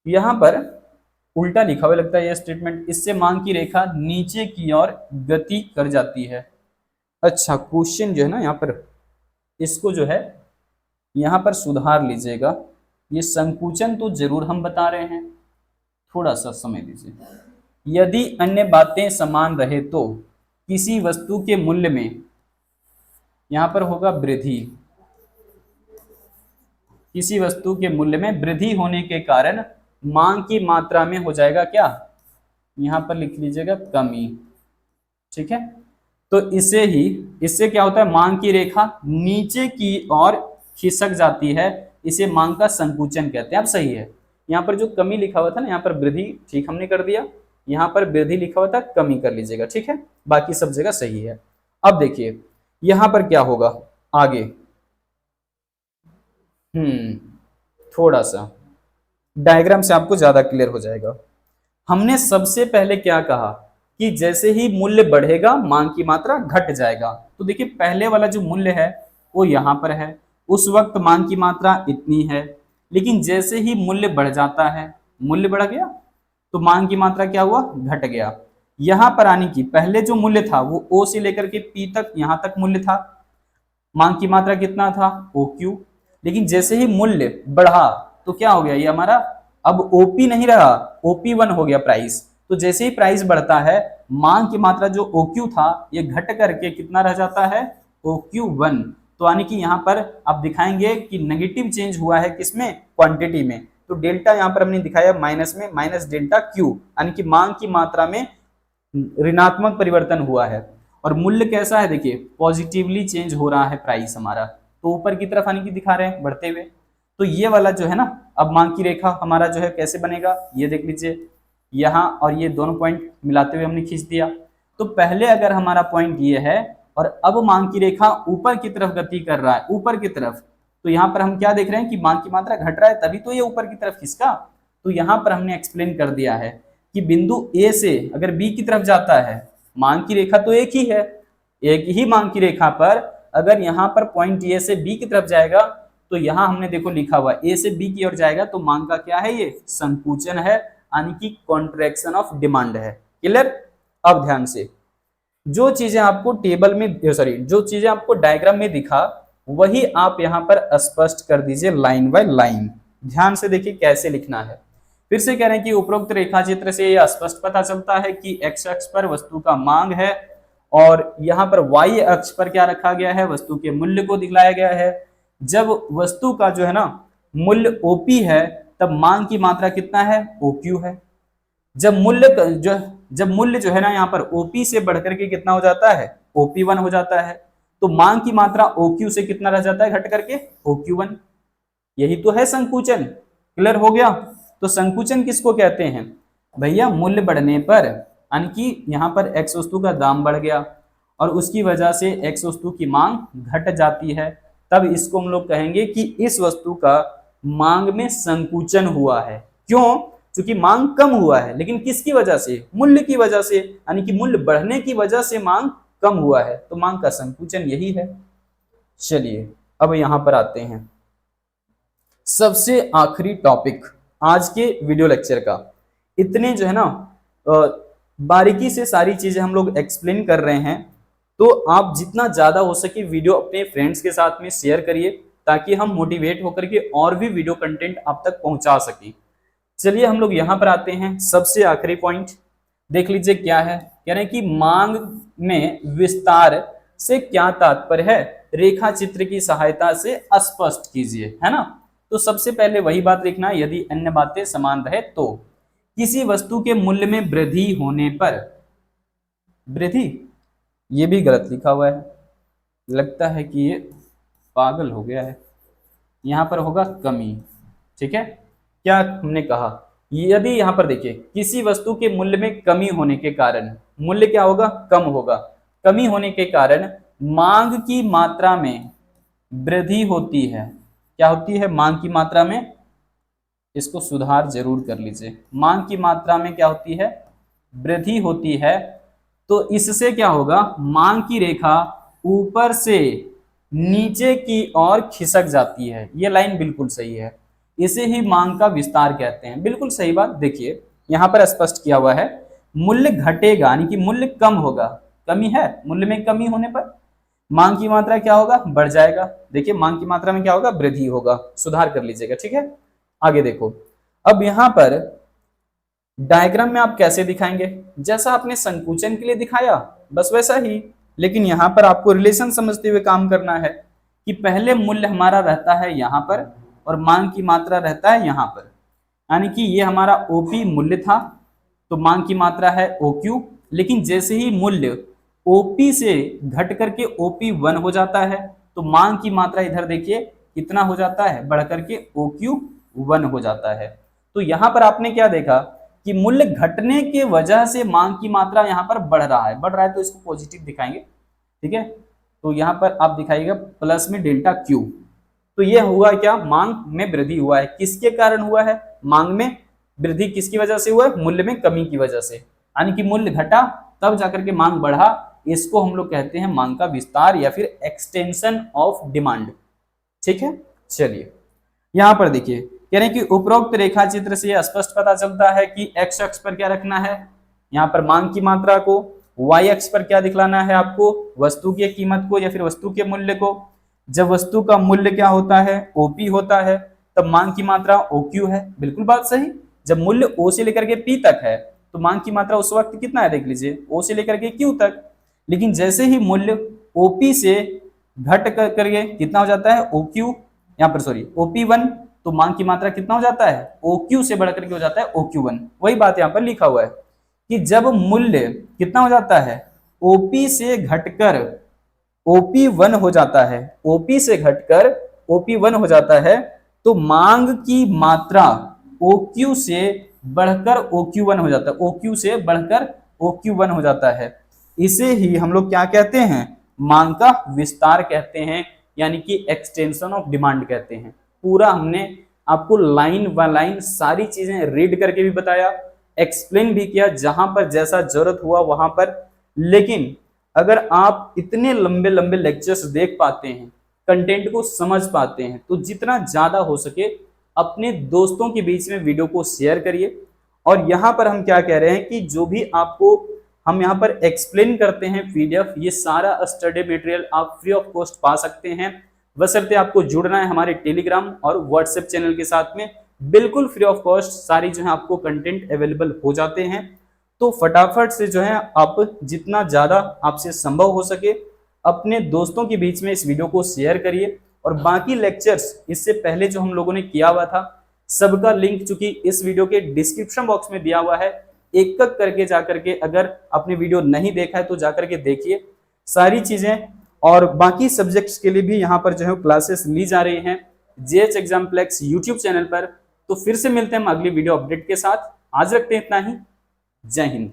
यहां पर उल्टा लिखा हुआ लगता है यह स्टेटमेंट, इससे मांग की रेखा नीचे की ओर गति कर जाती है। अच्छा, क्वेश्चन जो है ना यहाँ पर, इसको जो है यहाँ पर सुधार लीजिएगा। ये संकुचन तो जरूर हम बता रहे हैं, थोड़ा सा समय दीजिए। यदि अन्य बातें समान रहे तो किसी वस्तु के मूल्य में, यहाँ पर होगा वृद्धि, किसी वस्तु के मूल्य में वृद्धि होने के कारण मांग की मात्रा में हो जाएगा क्या? यहाँ पर लिख लीजिएगा कमी। ठीक है, तो इससे क्या होता है? मांग की रेखा नीचे की ओर खिसक जाती है, इसे मांग का संकुचन कहते हैं। अब सही है, यहाँ पर जो कमी लिखा हुआ था ना, यहाँ पर वृद्धि ठीक हमने कर दिया, यहाँ पर वृद्धि लिखा हुआ था कमी कर लीजिएगा। ठीक है, बाकी सब जगह सही है। अब देखिए यहाँ पर क्या होगा आगे। थोड़ा सा डायग्राम से आपको ज्यादा क्लियर हो जाएगा। हमने सबसे पहले क्या कहा कि जैसे ही मूल्य बढ़ेगा मांग की मात्रा घट जाएगा। तो देखिए पहले वाला जो मूल्य है वो यहाँ पर है, उस वक्त मांग की मात्रा इतनी है, लेकिन जैसे ही मूल्य बढ़ जाता है, मूल्य बढ़ गया तो मांग की मात्रा क्या हुआ? घट गया। यहाँ पर आने की पहले जो मूल्य था वो ओ से लेकर के पी तक, यहाँ तक मूल्य था, मांग की मात्रा कितना था? ओ क्यू। लेकिन जैसे ही मूल्य बढ़ा तो क्या हो गया? ये हमारा अब ओपी नहीं रहा, OP1 हो गया प्राइस। तो जैसे ही प्राइस बढ़ता है मांग की मात्रा जो OQ था ये घट करके कितना रह जाता है? OQ1। तो यानी कि यहाँ पर आप दिखाएंगे कि नेगेटिव चेंज हुआ है किसमें? क्वांटिटी में। तो डेल्टा यहाँ पर हमने दिखाया माइनस में, माइनस डेल्टा Q, यानी कि मांग की मात्रा में ऋणात्मक परिवर्तन हुआ है। और मूल्य कैसा है? देखिए पॉजिटिवली चेंज हो रहा है प्राइस हमारा, तो ऊपर की तरफ आने की दिखा रहे हैं बढ़ते हुए। तो ये वाला जो है ना, अब मांग की रेखा हमारा जो है कैसे बनेगा ये देख लीजिए, यहाँ और ये दोनों पॉइंट मिलाते हुए हमने खींच दिया। तो पहले अगर हमारा पॉइंट ये है और अब मांग की रेखा ऊपर की तरफ गति कर रहा है, ऊपर की तरफ, तो यहाँ पर हम क्या देख रहे हैं कि मांग की मात्रा घट रहा है, तभी तो ये ऊपर की तरफ खिसका। तो यहाँ पर हमने एक्सप्लेन कर दिया है कि बिंदु ए से अगर बी की तरफ जाता है, मांग की रेखा तो एक ही है, एक ही मांग की रेखा पर अगर यहाँ पर पॉइंट ए से बी की तरफ जाएगा तो यहाँ हमने देखो लिखा हुआ ए से बी की ओर जाएगा तो मांग का क्या है, ये संकुचन है, यानी कि कॉन्ट्रैक्शन ऑफ डिमांड है। क्लियर। अब ध्यान से जो चीजें आपको टेबल में जो चीजें आपको डायग्राम में दिखा वही आप यहाँ पर स्पष्ट कर दीजिए लाइन बाय लाइन। ध्यान से देखिए कैसे लिखना है। फिर से कह रहे हैं कि उपरोक्त रेखा चित्र से यह स्पष्ट पता चलता है कि एक्स अक्ष पर वस्तु का मांग है और यहाँ पर वाई अक्ष पर क्या रखा गया है, वस्तु के मूल्य को दिखलाया गया है। जब वस्तु का जो है ना मूल्य ओपी है तब मांग की मात्रा कितना है, ओक्यू है। जब मूल्य जो है ना यहाँ पर ओपी से बढ़कर के कितना हो जाता है, ओपी1 हो जाता है, तो मांग की मात्रा ओक्यू से कितना रह जाता है, घट करके ओक्यू1। यही तो है संकुचन। क्लियर हो गया। तो संकुचन किसको कहते हैं भैया, मूल्य बढ़ने पर, यानी कि यहाँ पर एक्स वस्तु का दाम बढ़ गया और उसकी वजह से एक्स वस्तु की मांग घट जाती है, तब इसको हम लोग कहेंगे कि इस वस्तु का मांग में संकुचन हुआ है। क्यों? क्योंकि मांग कम हुआ है, लेकिन किसकी वजह से, मूल्य की वजह से, यानी कि मूल्य बढ़ने की वजह से मांग कम हुआ है, तो मांग का संकुचन यही है। चलिए अब यहां पर आते हैं सबसे आखिरी टॉपिक आज के वीडियो लेक्चर का। इतने जो है ना बारीकी से सारी चीजें हम लोग एक्सप्लेन कर रहे हैं, तो आप जितना ज्यादा हो सके वीडियो अपने फ्रेंड्स के साथ में शेयर करिए ताकि हम मोटिवेट होकर के और भी वीडियो कंटेंट आप तक पहुंचा सकें। चलिए हम लोग यहां पर आते हैं, सबसे आखिरी पॉइंट देख लीजिए क्या है। कह रहे हैं कि मांग में विस्तार से क्या तात्पर्य है, रेखा चित्र की सहायता से स्पष्ट कीजिए, है ना। तो सबसे पहले वही बात लिखना है, यदि अन्य बातें समान रहे तो। किसी वस्तु के मूल्य में वृद्धि होने पर, वृद्धि, ये भी गलत लिखा हुआ है, लगता है कि ये पागल हो गया है, यहां पर होगा कमी। ठीक है, क्या हमने कहा, यदि यहां पर देखिए किसी वस्तु के मूल्य में कमी होने के कारण, मूल्य क्या होगा, कम होगा, कमी होने के कारण मांग की मात्रा में वृद्धि होती है। क्या होती है, मांग की मात्रा में, इसको सुधार जरूर कर लीजिए, मांग की मात्रा में क्या होती है, वृद्धि होती है। तो इससे क्या होगा, मांग की रेखा ऊपर से नीचे की ओर खिसक जाती है। ये लाइन बिल्कुल सही है, इसे ही मांग का विस्तार कहते हैं। बिल्कुल सही बात। देखिए यहां पर स्पष्ट किया हुआ है, मूल्य घटेगा यानी कि मूल्य कम होगा, कमी है, मूल्य में कमी होने पर मांग की मात्रा क्या होगा, बढ़ जाएगा। देखिए मांग की मात्रा में क्या होगा, वृद्धि होगा, सुधार कर लीजिएगा। ठीक है, आगे देखो। अब यहां पर डायग्राम में आप कैसे दिखाएंगे, जैसा आपने संकुचन के लिए दिखाया बस वैसा ही, लेकिन यहां पर आपको रिलेशन समझते हुए काम करना है कि पहले मूल्य हमारा रहता है यहां पर और मांग की मात्रा रहता है यहां पर। यानी कि ये हमारा ओपी मूल्य था तो मांग की मात्रा है ओक्यू, लेकिन जैसे ही मूल्य ओपी से घट करके ओपी1 हो जाता है तो मांग की मात्रा इधर देखिए कितना हो जाता है, बढ़ करके ओक्यू1 हो जाता है। तो यहां पर आपने क्या देखा कि मूल्य घटने के वजह से मांग की मात्रा यहां पर बढ़ रहा है, बढ़ रहा है तो इसको पॉजिटिव दिखाएंगे। ठीक है, तो यहां पर आप दिखाइएगा प्लस में डेल्टा क्यू। तो ये हुआ क्या, मांग में वृद्धि हुआ है। किसके कारण हुआ है, मांग में वृद्धि किसकी वजह से हुआ है, मूल्य में कमी की वजह से, यानी कि मूल्य घटा तब जाकर के मांग बढ़ा। इसको हम लोग कहते हैं मांग का विस्तार या फिर एक्सटेंशन ऑफ डिमांड। ठीक है, चलिए यहां पर देखिए कह रहे हैं कि उपरोक्त रेखा चित्र से यह स्पष्ट पता चलता है कि एक्स अक्ष पर क्या रखना है, यहाँ पर मांग की मात्रा को, वाई अक्ष पर क्या दिखलाना है आपको, वस्तु की कीमत को या फिर वस्तु के मूल्य को। जब वस्तु का मूल्य क्या होता है, ओपी होता है, तब मांग की मात्रा ओक्यू है। बिल्कुल बात सही। जब मूल्य ओ से लेकर के पी तक है तो मांग की मात्रा उस वक्त कितना है, देख लीजिए ओ से लेकर के क्यू तक। लेकिन जैसे ही मूल्य ओपी से घट करके कितना हो जाता है, ओक्यू, यहाँ पर ओपी1, तो मांग की मात्रा कितना हो जाता है, ओक्यू से बढ़ करके हो जाता है ओक्यू1। वही बात यहाँ पर लिखा हुआ है कि जब मूल्य कितना हो जाता है, ओपी से घटकर ओपी1 हो जाता है, ओपी से घटकर ओपी1 हो जाता है, तो मांग की मात्रा ओक्यू से बढ़कर ओक्यू1 हो जाता है, ओक्यू से बढ़कर ओक्यू1 हो जाता है। इसे ही हम लोग क्या कहते हैं, मांग का विस्तार कहते हैं, यानी कि एक्सटेंशन ऑफ डिमांड कहते हैं। पूरा हमने आपको लाइन बाय लाइन सारी चीजें रीड करके भी बताया, एक्सप्लेन भी किया, जहां पर जैसा जरूरत हुआ वहां पर। लेकिन अगर आप इतने लंबे लंबे लेक्चर्स देख पाते हैं, कंटेंट को समझ पाते हैं, तो जितना ज्यादा हो सके अपने दोस्तों के बीच में वीडियो को शेयर करिए। और यहाँ पर हम क्या कह रहे हैं कि जो भी आपको हम यहाँ पर एक्सप्लेन करते हैं पीडीएफ, ये सारा स्टडी मटेरियल आप फ्री ऑफ कॉस्ट पा सकते हैं, बशर्ते आपको जुड़ना है हमारे टेलीग्राम और व्हाट्सएप चैनल के साथ में। बिल्कुल फ्री ऑफ कॉस्ट सारी जो है आपको कंटेंट अवेलेबल हो जाते हैं। तो फटाफट से जो है आप जितना ज्यादा आपसे संभव हो सके अपने दोस्तों के बीच में इस वीडियो को शेयर करिए। और बाकी लेक्चर्स इससे पहले जो हम लोगों ने किया हुआ था सबका लिंक चूंकि इस वीडियो के डिस्क्रिप्शन बॉक्स में दिया हुआ है, एक एक करके जाकर के अगर आपने वीडियो नहीं देखा है तो जाकर के देखिए सारी चीजें। और बाकी सब्जेक्ट्स के लिए भी यहाँ पर जो है क्लासेस ली जा रही हैं जेएच एग्जाम्प्लेक्स यूट्यूब चैनल पर। तो फिर से मिलते हैं हम अगली वीडियो अपडेट के साथ। आज रखते हैं इतना ही। जय हिंद।